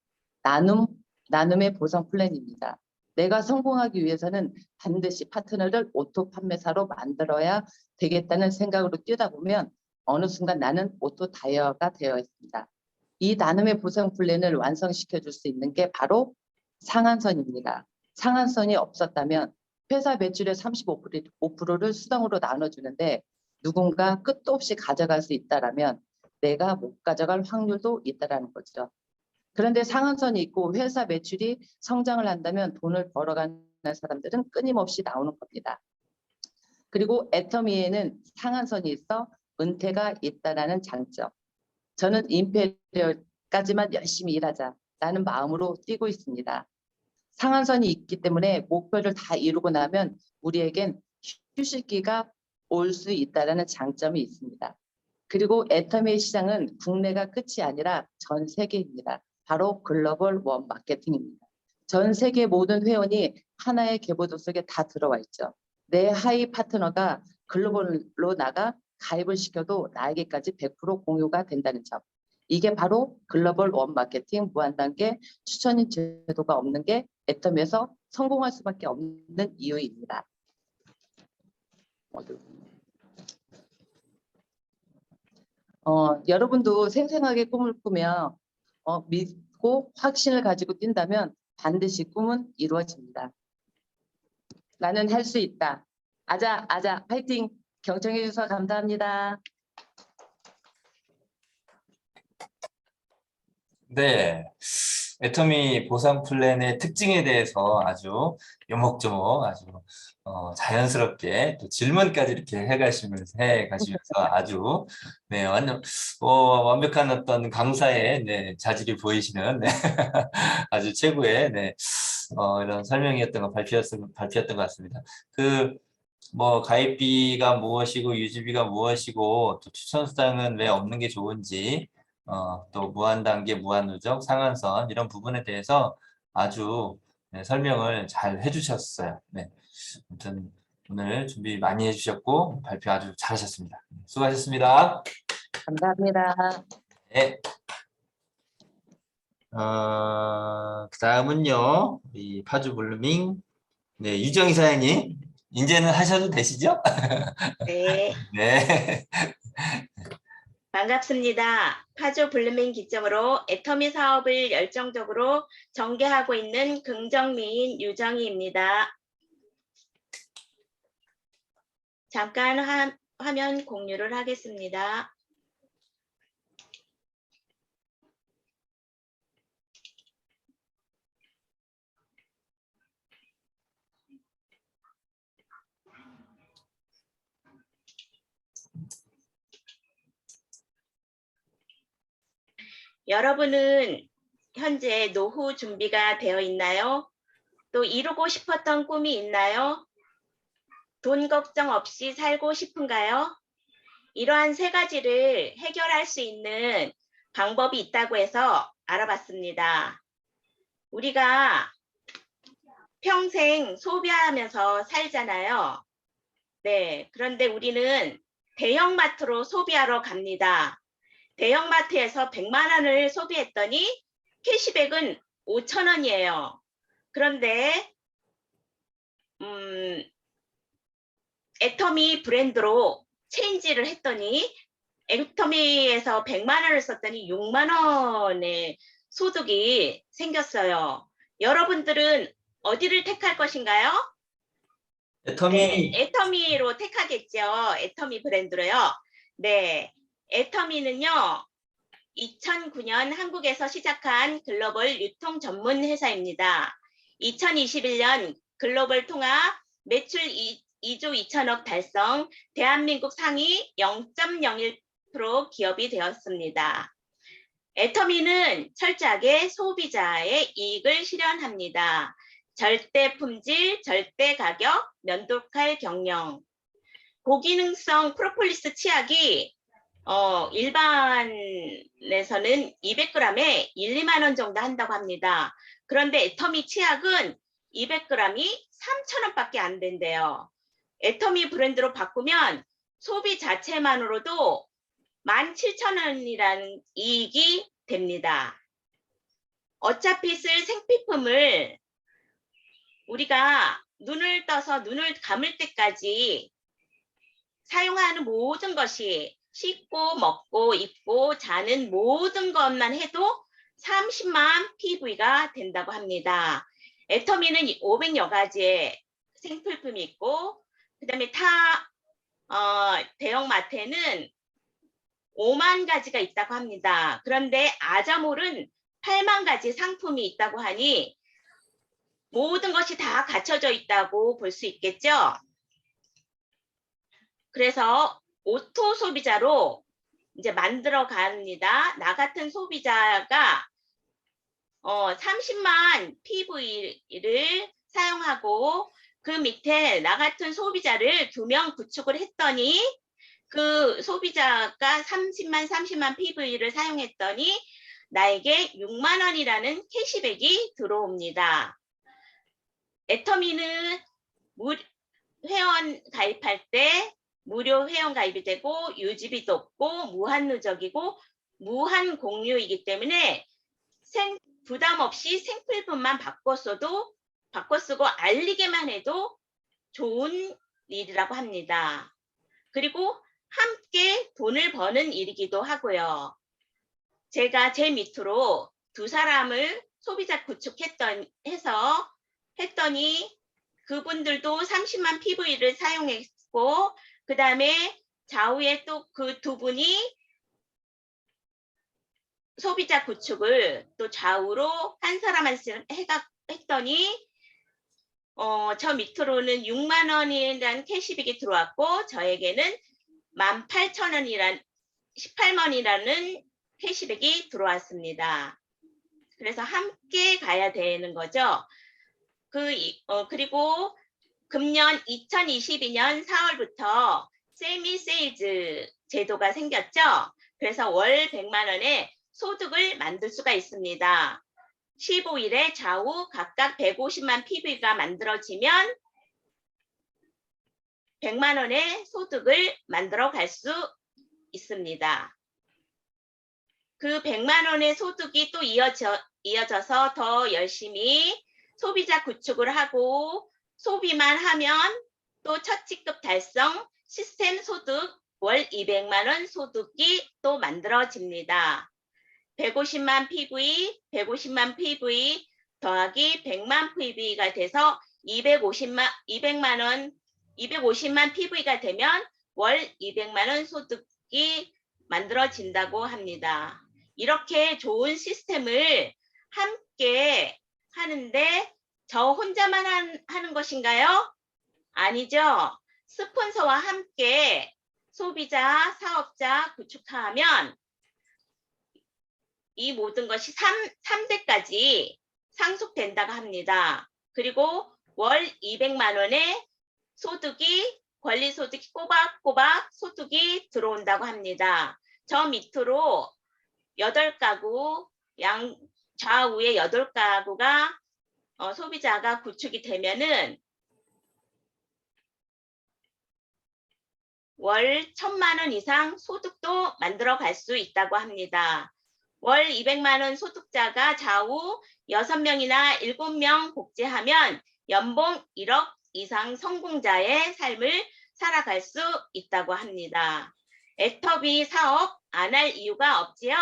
나눔의 보상 플랜입니다. 내가 성공하기 위해서는 반드시 파트너를 오토 판매사로 만들어야 되겠다는 생각으로 뛰다 보면 어느 순간 나는 오토 다이어가 되어 있습니다. 이 나눔의 보상 플랜을 완성시켜 줄 수 있는 게 바로 상한선입니다. 상한선이 없었다면 회사 매출의 35%를 수당으로 나눠주는데 누군가 끝도 없이 가져갈 수 있다라면 내가 못 가져갈 확률도 있다라는 거죠. 그런데 상한선이 있고 회사 매출이 성장을 한다면 돈을 벌어가는 사람들은 끊임없이 나오는 겁니다. 그리고 애터미에는 상한선이 있어 은퇴가 있다라는 장점. 저는 임페리얼까지만 열심히 일하자라는 마음으로 뛰고 있습니다. 상한선이 있기 때문에 목표를 다 이루고 나면 우리에겐 휴식기가 올 수 있다는 장점이 있습니다. 그리고 애터미의 시장은 국내가 끝이 아니라 전 세계입니다. 바로 글로벌 원 마케팅입니다. 전 세계 모든 회원이 하나의 계보도 속에 다 들어와 있죠. 내 하위 파트너가 글로벌로 나가 가입을 시켜도 나에게까지 100% 공유가 된다는 점. 이게 바로 글로벌 원 마케팅 무한단계 추천인 제도가 없는 게 애터미에서 성공할 수밖에 없는 이유입니다. 여러분도 생생하게 꿈을 꾸며 믿고 확신을 가지고 뛴다면 반드시 꿈은 이루어집니다. 나는 할 수 있다. 아자, 아자, 파이팅! 경청해 주셔서 감사합니다. 네. 애터미 보상 플랜의 특징에 대해서 아주 요목조목 아주 자연스럽게 또 질문까지 이렇게 해가시면서 아주 네 완전 완벽한 어떤 강사의 네, 자질이 보이시는 네, 아주 최고의 네, 이런 설명이었던 발표였던 것 같습니다. 뭐 가입비가 무엇이고 유지비가 무엇이고 또 추천 수당은 왜 없는 게 좋은지 또 무한 단계, 무한 누적, 상한선 이런 부분에 대해서 아주 네, 설명을 잘 해주셨어요. 네, 아무튼 오늘 준비 많이 해주셨고 발표 아주 잘하셨습니다. 수고하셨습니다. 감사합니다. 네. 그다음은요, 이 파주 블루밍 네, 유정희 사장님 이제는 하셔도 되시죠? 네, 네. 반갑습니다. 파주 블루밍 기점으로 애터미 사업을 열정적으로 전개하고 있는 긍정미인 유정희입니다. 잠깐 화면 공유를 하겠습니다. 여러분은 현재 노후 준비가 되어 있나요? 또 이루고 싶었던 꿈이 있나요? 돈 걱정 없이 살고 싶은가요? 이러한 세 가지를 해결할 수 있는 방법이 있다고 해서 알아봤습니다. 우리가 평생 소비하면서 살잖아요. 네, 그런데 우리는 대형마트로 소비하러 갑니다. 대형마트에서 100만 원을 소비했더니 캐시백은 5,000원이에요. 그런데 애터미 브랜드로 체인지를 했더니 애터미에서 100만 원을 썼더니 6만 원의 소득이 생겼어요. 여러분들은 어디를 택할 것인가요? 애터미 네, 애터미로 택하겠죠. 애터미 브랜드로요. 네, 애터미는요. 2009년 한국에서 시작한 글로벌 유통 전문 회사입니다. 2021년 글로벌 통합 매출 2조 2천억 달성, 대한민국 상위 0.01% 기업이 되었습니다. 애터미는 철저하게 소비자의 이익을 실현합니다. 절대 품질, 절대 가격, 면도칼 경영. 고기능성 프로폴리스 치약이 일반에서는 200g에 1, 2만 원 정도 한다고 합니다. 그런데 애터미 치약은 200g이 3,000원밖에 안 된대요. 애터미 브랜드로 바꾸면 소비 자체만으로도 17,000원이라는 이익이 됩니다. 어차피 쓸 생필품을 우리가 눈을 떠서 눈을 감을 때까지 사용하는 모든 것이 씻고 먹고 입고 자는 모든 것만 해도 30만 PV가 된다고 합니다. 애터미는 500여 가지의 생필품이 있고 그다음에 대형마트에는 5만 가지가 있다고 합니다. 그런데 아자몰은 8만 가지 상품이 있다고 하니 모든 것이 다 갖춰져 있다고 볼 수 있겠죠. 그래서 오토 소비자로 이제 만들어 갑니다. 나 같은 소비자가 30만 PV를 사용하고 그 밑에 나 같은 소비자를 2명 구축을 했더니 그 소비자가 30만 PV를 사용했더니 나에게 6만 원이라는 캐시백이 들어옵니다. 애터미는 회원 가입할 때 무료 회원 가입이 되고 유지비도 없고 무한 누적이고 무한 공유이기 때문에 부담 없이 생필품만 바꿔 쓰고 알리게만 해도 좋은 일이라고 합니다. 그리고 함께 돈을 버는 일이기도 하고요. 제가 제 밑으로 2사람을 소비자 했더니 그분들도 30만 PV를 사용했고 그 다음에 좌우에 또 그 2분이 소비자 구축을 또 좌우로 한 사람 한 사람 했더니 저 밑으로는 6만 원이라는 캐시백이 들어왔고 저에게는 18,000원이란 18만 원이라는 캐시백이 들어왔습니다. 그래서 함께 가야 되는 거죠. 그리고 금년 2022년 4월부터 세미 세일즈 제도가 생겼죠. 그래서 월 100만 원의 소득을 만들 수가 있습니다. 15일에 좌우 각각 150만 PV가 만들어지면 100만 원의 소득을 만들어 갈 수 있습니다. 그 100만 원의 소득이 또 이어져서 더 열심히 소비자 구축을 하고 소비만 하면 또 첫 직급 달성 시스템 소득 월 200만 원 소득이 또 만들어집니다. 150만 PV, 150만 PV 더하기 100만 PV가 돼서 250만 PV가 되면 월 200만 원 소득이 만들어진다고 합니다. 이렇게 좋은 시스템을 함께 하는데 저 혼자만 하는 것인가요? 아니죠. 스폰서와 함께 소비자, 사업자 구축하면 이 모든 것이 3대까지 상속된다고 합니다. 그리고 월 200만 원의 소득이 권리소득이 꼬박꼬박 소득이 들어온다고 합니다. 저 밑으로 8가구, 좌우에 8가구가 소비자가 구축이 되면은 월 1,000만 원 이상 소득도 만들어 갈 수 있다고 합니다. 월 200만 원 소득자가 좌우 6명이나 7명 복제하면 연봉 1억 이상 성공자의 삶을 살아갈 수 있다고 합니다. 애터미 사업 안 할 이유가 없지요?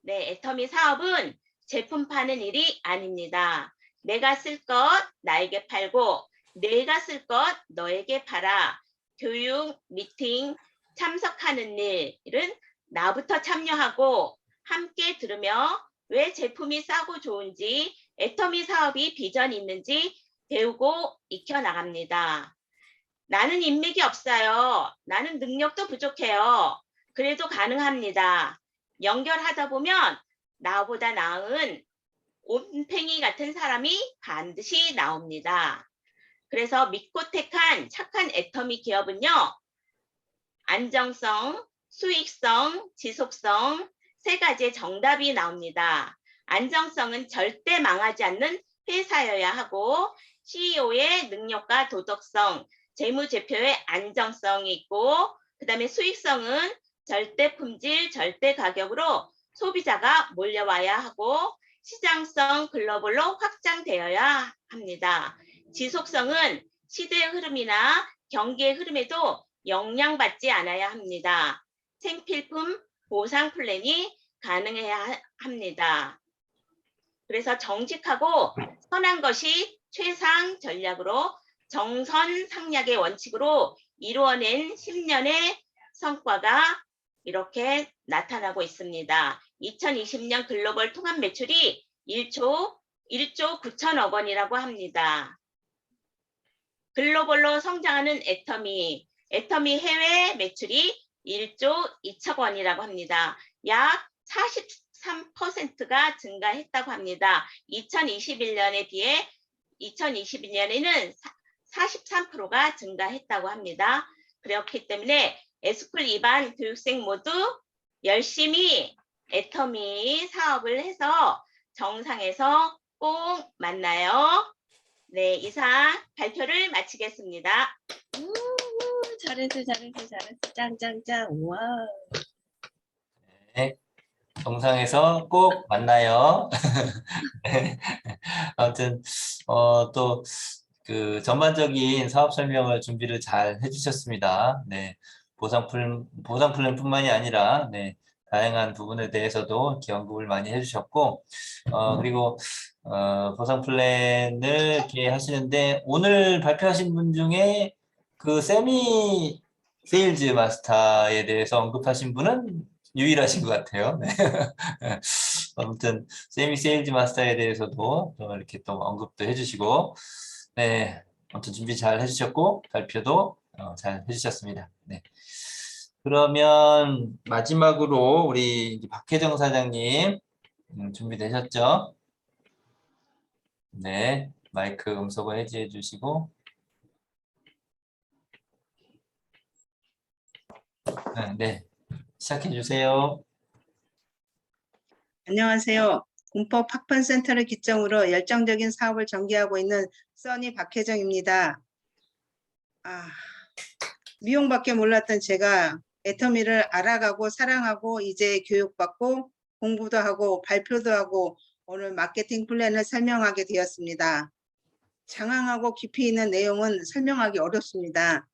네, 애터미 사업은 제품 파는 일이 아닙니다. 내가 쓸 것 나에게 팔고 내가 쓸 것 너에게 팔아. 교육, 미팅, 참석하는 일은 나부터 참여하고 함께 들으며 왜 제품이 싸고 좋은지 애터미 사업이 비전이 있는지 배우고 익혀나갑니다. 나는 인맥이 없어요. 나는 능력도 부족해요. 그래도 가능합니다. 연결하다 보면 나보다 나은 온팽이 같은 사람이 반드시 나옵니다. 그래서 믿고 택한 착한 애터미 기업은요. 안정성, 수익성, 지속성 3가지의 정답이 나옵니다. 안정성은 절대 망하지 않는 회사여야 하고 CEO의 능력과 도덕성, 재무제표의 안정성이 있고 그 다음에 수익성은 절대 품질, 절대 가격으로 소비자가 몰려와야 하고 시장성 글로벌로 확장되어야 합니다. 지속성은 시대의 흐름이나 경기의 흐름에도 영향받지 않아야 합니다. 생필품 보상 플랜이 가능해야 합니다. 그래서 정직하고 선한 것이 최상 전략으로 정선상략의 원칙으로 이루어낸 10년의 성과가 이렇게 나타나고 있습니다. 2020년 글로벌 통합 매출이 1조 9천억 원이라고 합니다. 글로벌로 성장하는 애터미 해외 매출이 1조 2천 원이라고 합니다. 약 43%가 증가했다고 합니다. 2021년에 비해 2022년에는 43%가 증가했다고 합니다. 그렇기 때문에 에스쿨 2반 교육생 모두 열심히 애터미 사업을 해서 정상에서 꼭 만나요. 네, 이상 발표를 마치겠습니다. 잘했어. 짱짱짱. 와. 네, 정상에서 꼭 만나요. 네. 아무튼 또 그 전반적인 사업 설명을 준비를 잘 해주셨습니다. 네, 보상 플랜뿐만이 아니라 네, 다양한 부분에 대해서도 이렇게 언급을 많이 해주셨고 그리고 보상 플랜을 이렇게 하시는데 오늘 발표하신 분 중에 그 세미 세일즈 마스터에 대해서 언급하신 분은 유일하신 것 같아요. 네. 아무튼 세미 세일즈 마스터에 대해서도 좀 이렇게 또 언급도 해주시고, 네, 아무튼 준비 잘 해주셨고 발표도 잘 해주셨습니다. 네. 그러면 마지막으로 우리 이제 박혜정 사장님 준비되셨죠? 네, 마이크 음소거 해제해 주시고, 네, 시작해 주세요. 안녕하세요. 공법 학판센터를 기점으로 열정적인 사업을 전개하고 있는 써니 박혜정입니다. 미용밖에 몰랐던 제가 애터미를 알아가고 사랑하고 이제 교육받고 공부도 하고 발표도 하고 오늘 마케팅 플랜을 설명하게 되었습니다. 장황하고 깊이 있는 내용은 설명하기 어렵습니다.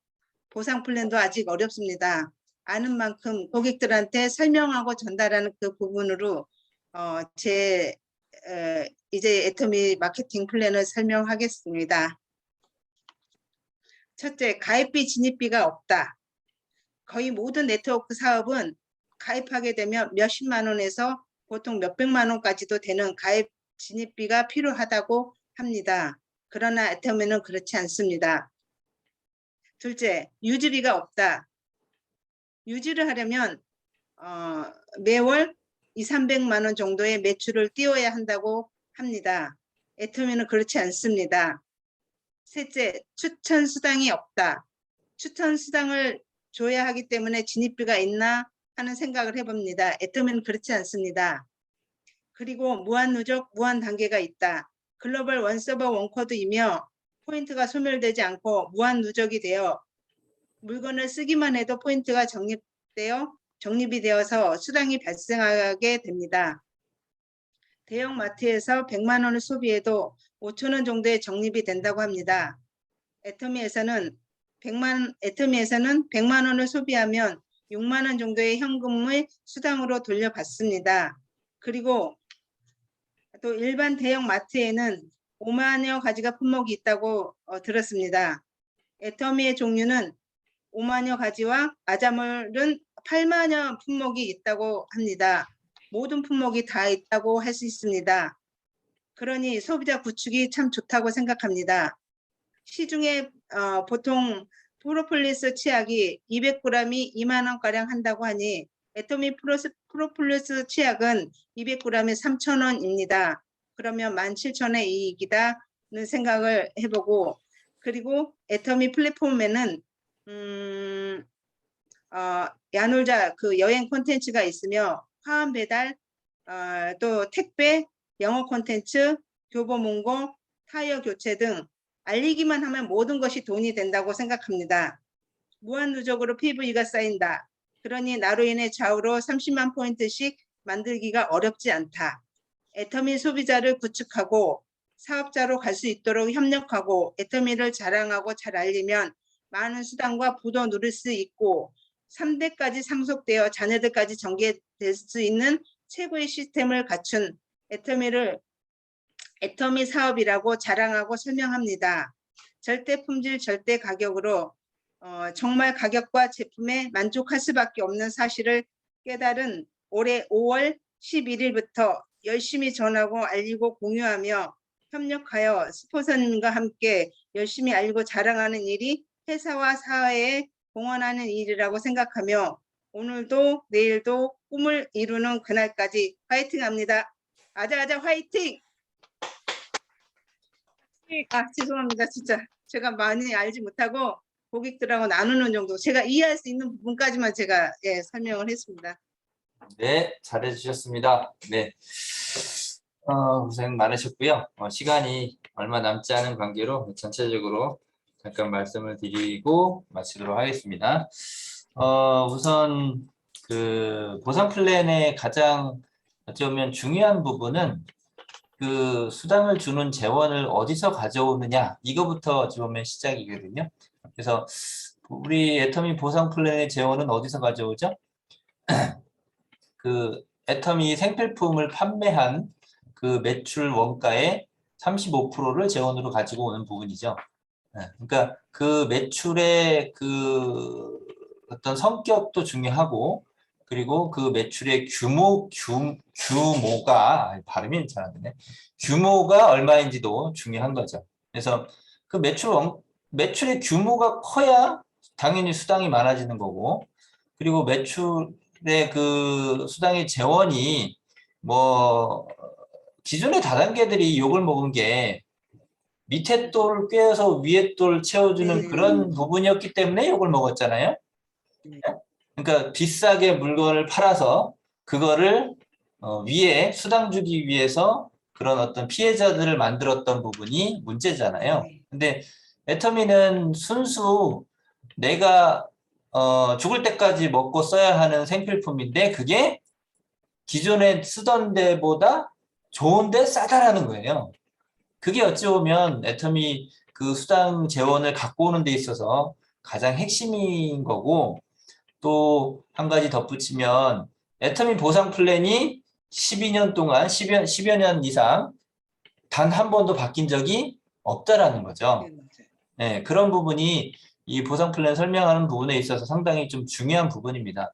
보상 플랜도 아직 어렵습니다. 아는 만큼 고객들한테 설명하고 전달하는 그 부분으로 이제 애터미 마케팅 플랜을 설명하겠습니다. 첫째, 가입비 진입비가 없다. 거의 모든 네트워크 사업은 가입하게 되면 몇십만 원에서 보통 몇백만 원까지도 되는 가입 진입비가 필요하다고 합니다. 그러나 애터미는 그렇지 않습니다. 둘째, 유지비가 없다. 유지를 하려면 매월 200~300만 원 정도의 매출을 띄워야 한다고 합니다. 애터미는 그렇지 않습니다. 셋째, 추천 수당이 없다. 추천 수당을 줘야 하기 때문에 진입비가 있나 하는 생각을 해봅니다. 애터미는 그렇지 않습니다. 그리고 무한 누적, 무한 단계가 있다. 글로벌 원서버 원코드이며 포인트가 소멸되지 않고 무한 누적이 되어 물건을 쓰기만 해도 포인트가 적립이 되어서 수당이 발생하게 됩니다. 대형 마트에서 100만 원을 소비해도 5천 원 정도의 적립이 된다고 합니다. 애터미에서는 100만 원을 소비하면 6만 원 정도의 현금을 수당으로 돌려받습니다. 그리고 또 일반 대형 마트에는 5만여 가지가 품목이 있다고 들었습니다. 애터미의 종류는 5만여 가지와 아자몰은 8만여 품목이 있다고 합니다. 모든 품목이 다 있다고 할 수 있습니다. 그러니 소비자 구축이 참 좋다고 생각합니다. 시중에 보통 프로폴리스 치약이 200g이 2만 원가량 한다고 하니 애터미 프로폴리스 치약은 200g에 3,000원입니다. 그러면 17,000원의 이익이다는 생각을 해보고, 그리고 애터미 플랫폼에는 야놀자 그 여행 콘텐츠가 있으며 화환 배달, 또 택배, 영어 콘텐츠, 교보문고, 타이어 교체 등 알리기만 하면 모든 것이 돈이 된다고 생각합니다. 무한 누적으로 PV가 쌓인다. 그러니 나로 인해 좌우로 30만 포인트씩 만들기가 어렵지 않다. 애터미 소비자를 구축하고 사업자로 갈 수 있도록 협력하고 애터미를 자랑하고 잘 알리면 많은 수당과 부도 누릴 수 있고 3대까지 상속되어 자녀들까지 전개될 수 있는 최고의 시스템을 갖춘 애터미 사업이라고 자랑하고 설명합니다. 절대 품질, 절대 가격으로 정말 가격과 제품에 만족할 수밖에 없는 사실을 깨달은 올해 5월 11일부터 열심히 전하고 알리고 공유하며 협력하여 스폰서님과 함께 열심히 알리고 자랑하는 일이 회사와 사회에 공헌하는 일이라고 생각하며 오늘도 내일도 꿈을 이루는 그날까지 화이팅합니다. 아자아자 화이팅! 죄송합니다. 진짜 제가 많이 알지 못하고 고객들하고 나누는 정도, 제가 이해할 수 있는 부분까지만 제가 설명을 했습니다. 네, 잘해주셨습니다. 네, 고생 많으셨고요. 시간이 얼마 남지 않은 관계로 전체적으로 잠깐 말씀을 드리고 마치도록 하겠습니다. 우선 그 보상 플랜의 가장 어쩌면 중요한 부분은 그 수당을 주는 재원을 어디서 가져오느냐, 이거부터 어찌 보면 시작이거든요. 그래서 우리 애터미 보상 플랜의 재원은 어디서 가져오죠? 그 애터미 생필품을 판매한 그 매출 원가의 35%를 재원으로 가지고 오는 부분이죠. 그러니까 그 매출의 그 어떤 성격도 중요하고 그리고 그 매출의 규모가 발음이 잘 안 되네. 규모가 얼마인지도 중요한 거죠. 그래서 그 매출의 규모가 커야 당연히 수당이 많아지는 거고, 그리고 매출의 그 수당의 재원이 뭐 기존의 다단계들이 욕을 먹은 게 밑에 돌 꿰어서 위에 돌 채워주는 그런 부분이었기 때문에 욕을 먹었잖아요. 그러니까 비싸게 물건을 팔아서 그거를 위에 수당 주기 위해서 그런 어떤 피해자들을 만들었던 부분이 문제잖아요. 근데 애터미는 순수 내가 죽을 때까지 먹고 써야 하는 생필품인데 그게 기존에 쓰던 데보다 좋은데 싸다라는 거예요. 그게 어찌 보면 애터미 그 수당 재원을 갖고 오는 데 있어서 가장 핵심인 거고, 또 한 가지 덧붙이면 애터미 보상 플랜이 12년 동안 10여 년 이상 단 한 번도 바뀐 적이 없다라는 거죠. 네, 그런 부분이 이 보상 플랜 설명하는 부분에 있어서 상당히 좀 중요한 부분입니다.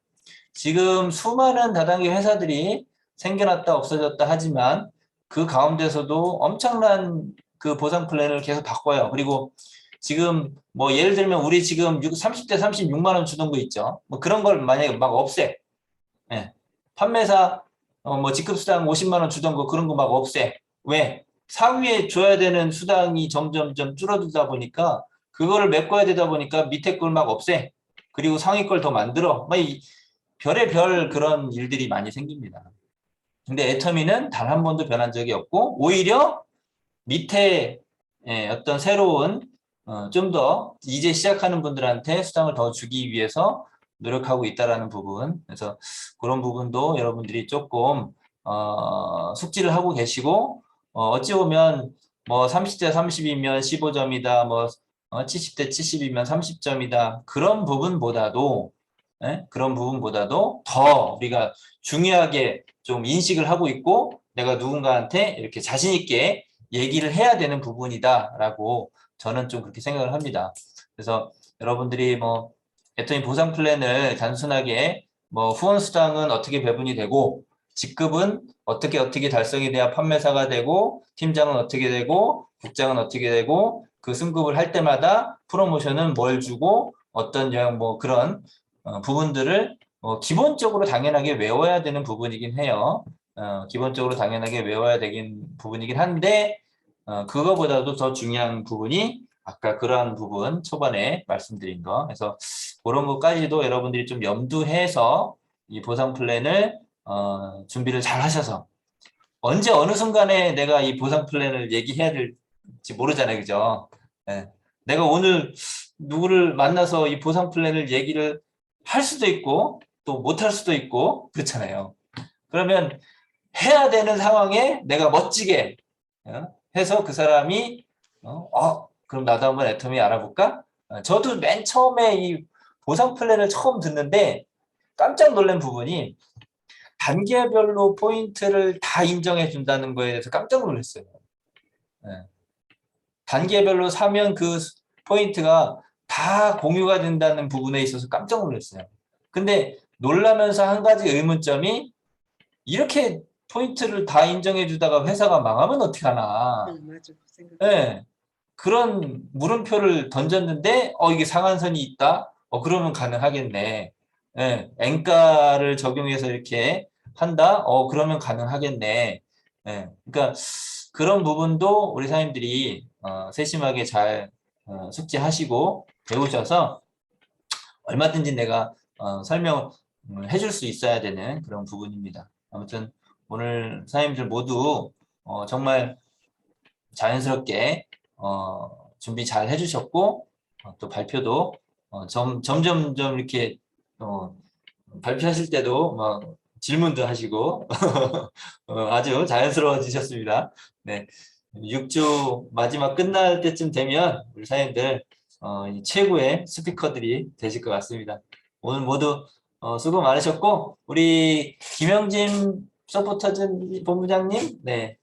지금 수많은 다단계 회사들이 생겨났다 없어졌다 하지만 그 가운데서도 엄청난 그 보상 플랜을 계속 바꿔요. 그리고 지금 뭐 예를 들면 우리 지금 30대 36만 원 주는 거 있죠. 뭐 그런 걸 만약에 막 없애. 예. 판매사 뭐 직급수당 50만 원 주던 거 그런 거 막 없애. 왜? 상위에 줘야 되는 수당이 점점점 줄어들다 보니까 그거를 메꿔야 되다 보니까 밑에 걸 막 없애. 그리고 상위 걸 더 만들어. 막 별의 별 그런 일들이 많이 생깁니다. 근데 애터미는 단 한 번도 변한 적이 없고 오히려 밑에 어떤 새로운 좀 더 이제 시작하는 분들한테 수당을 더 주기 위해서 노력하고 있다라는 부분. 그래서 그런 부분도 여러분들이 조금 숙지를 하고 계시고, 어찌 보면 뭐 30대 30이면 15점이다, 뭐 70대 70이면 30점이다 그런 부분보다도 더 우리가 중요하게 좀 인식을 하고 있고, 내가 누군가한테 이렇게 자신 있게 얘기를 해야 되는 부분이다라고 저는 좀 그렇게 생각을 합니다. 그래서 여러분들이 뭐 애터미 보상 플랜을 단순하게 뭐 후원 수당은 어떻게 배분이 되고, 직급은 어떻게 달성이 돼야 판매사가 되고, 팀장은 어떻게 되고, 국장은 어떻게 되고, 그 승급을 할 때마다 프로모션은 뭘 주고 어떤 뭐 그런 부분들을 기본적으로 당연하게 외워야 되는 부분이긴 해요. 기본적으로 당연하게 외워야 되긴 부분이긴 한데, 그거보다도 더 중요한 부분이 아까 그러한 부분 초반에 말씀드린 거. 그래서 그런 것까지도 여러분들이 좀 염두해서 이 보상 플랜을 준비를 잘 하셔서, 언제 어느 순간에 내가 이 보상 플랜을 얘기해야 될지 모르잖아요. 그죠? 네. 내가 오늘 누구를 만나서 이 보상 플랜을 얘기를 할 수도 있고 또 못할 수도 있고 그렇잖아요. 그러면 해야 되는 상황에 내가 멋지게 해서 그 사람이 그럼 나도 한번 애터미 알아볼까? 저도 맨 처음에 이 보상 플랜을 처음 듣는데 깜짝 놀란 부분이 단계별로 포인트를 다 인정해 준다는 거에 대해서 깜짝 놀랐어요. 단계별로 사면 그 포인트가 다 공유가 된다는 부분에 있어서 깜짝 놀랐어요. 근데 놀라면서 한 가지 의문점이, 이렇게 포인트를 다 인정해 주다가 회사가 망하면 어떻게 하나. 맞아. 그 생각. 네. 그런 물음표를 던졌는데 이게 상한선이 있다? 그러면 가능하겠네. 네. 엔가를 적용해서 이렇게 한다? 그러면 가능하겠네. 네. 그러니까 그런 부분도 우리 사장님들이 세심하게 잘 숙지하시고 배우셔서 얼마든지 내가 설명을 해줄 수 있어야 되는 그런 부분입니다. 아무튼 오늘 사장님들 모두 정말 자연스럽게 준비 잘 해주셨고, 또 발표도 점점 이렇게 발표하실 때도 막 질문도 하시고 아주 자연스러워지셨습니다. 네, 6주 마지막 끝날 때쯤 되면 우리 사장님들 최고의 스피커들이 되실 것 같습니다. 오늘 모두 수고 많으셨고, 우리 김영진 서포터즈 본부장님, 네,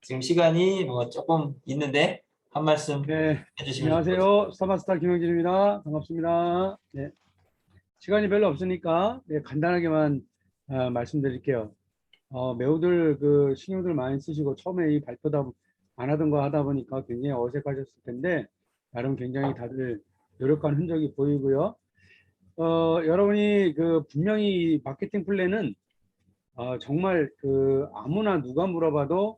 지금 시간이 뭐 조금 있는데 한 말씀 네, 해주시면 안녕하세요. 스타마스터 김영진입니다. 반갑습니다. 네, 시간이 별로 없으니까 간단하게만 말씀드릴게요. 매우들 그 신경들 많이 쓰시고 처음에 이 발표다 안 하던 거 하다 보니까 굉장히 어색하셨을 텐데 나름 굉장히 다들 노력한 흔적이 보이고요. 여러분이 그 분명히 이 마케팅 플랜은 정말 그 아무나 누가 물어봐도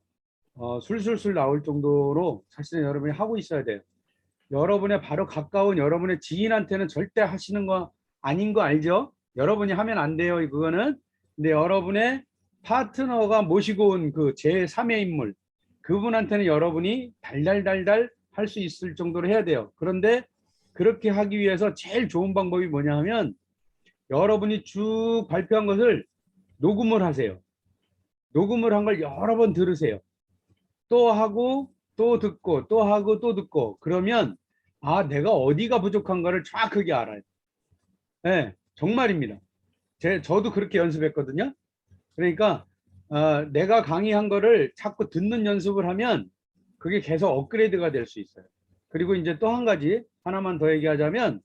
술술술 나올 정도로 사실은 여러분이 하고 있어야 돼요. 여러분의 바로 가까운 여러분의 지인한테는 절대 하시는 거 아닌 거 알죠? 여러분이 하면 안 돼요, 그거는. 근데 여러분의 파트너가 모시고 온 그 제3의 인물, 그분한테는 여러분이 달달달달 할 수 있을 정도로 해야 돼요. 그런데 그렇게 하기 위해서 제일 좋은 방법이 뭐냐 하면 여러분이 쭉 발표한 것을 녹음을 하세요. 녹음을 한 걸 여러 번 들으세요. 또 하고 또 듣고 또 하고 또 듣고 그러면 내가 어디가 부족한가를 정확하게 알아요. 네, 정말입니다. 저도 그렇게 연습했거든요. 그러니까 내가 강의한 거를 자꾸 듣는 연습을 하면 그게 계속 업그레이드가 될 수 있어요. 그리고 이제 또 한 가지 하나만 더 얘기하자면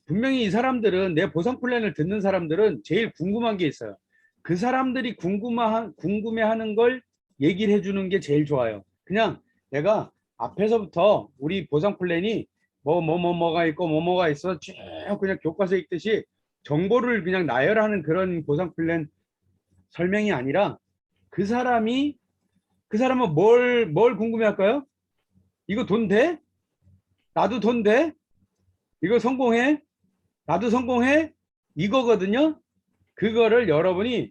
분명히 이 사람들은 내 보상 플랜을 듣는 사람들은 제일 궁금한 게 있어요. 그 사람들이 궁금해하는 걸 얘기를 해주는 게 제일 좋아요. 그냥 내가 앞에서부터 우리 보상 플랜이 뭐가 있고 뭐가 있어 쭉 그냥 교과서 읽듯이 정보를 그냥 나열하는 그런 보상 플랜 설명이 아니라 그 사람은 뭘 궁금해할까요? 이거 돈 돼? 나도 돈 돼? 이거 성공해? 나도 성공해? 이거거든요. 그거를 여러분이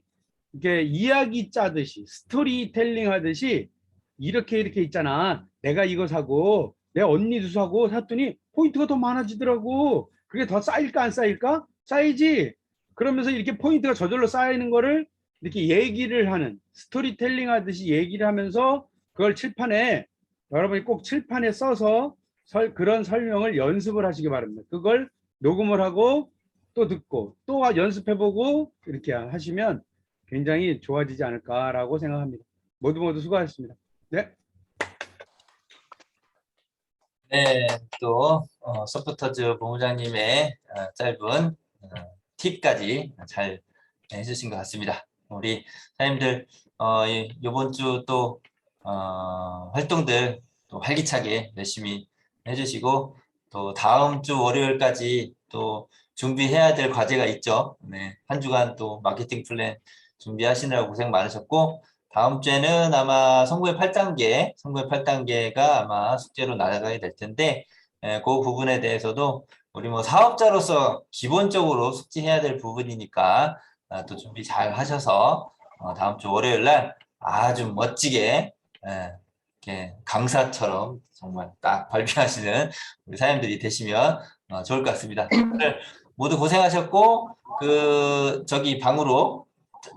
이렇게 이야기 짜듯이 스토리텔링 하듯이 이렇게 있잖아. 내가 이거 사고 내 언니도 사고 샀더니 포인트가 더 많아지더라고. 그게 더 쌓일까 안 쌓일까? 쌓이지. 그러면서 이렇게 포인트가 저절로 쌓이는 거를 이렇게 얘기를 하는 스토리텔링 하듯이 얘기를 하면서 그걸 칠판에 여러분이 꼭 칠판에 써서 그런 설명을 연습을 하시기 바랍니다. 그걸 녹음을 하고 또 듣고 또 연습해보고 이렇게 하시면 굉장히 좋아지지 않을까라고 생각합니다. 모두 수고하셨습니다. 네. 네, 또 서포터즈 본부장님의 짧은 팁까지 잘 해주신 것 같습니다. 우리 사장님들 이번 주 또 활동들 또 활기차게 열심히 해주시고 또 다음 주 월요일까지 또 준비해야 될 과제가 있죠. 네, 한 주간 또 마케팅 플랜 준비하시느라고 고생 많으셨고 다음 주에는 아마 성구의 8단계가 아마 숙제로 나가게 될 텐데 그 부분에 대해서도 우리 뭐 사업자로서 기본적으로 숙지해야 될 부분이니까 또 준비 잘 하셔서 다음 주 월요일 날 아주 멋지게 이렇게 강사처럼 정말 딱 발표하시는 우리 사장님들이 되시면 좋을 것 같습니다. 오늘 모두 고생하셨고 저기 방으로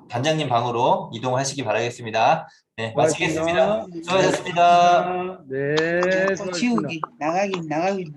단장님 방으로 이동하시기 바라겠습니다. 네, 마치겠습니다. 수고하셨습니다. 네, 수고하셨습니다. 나가긴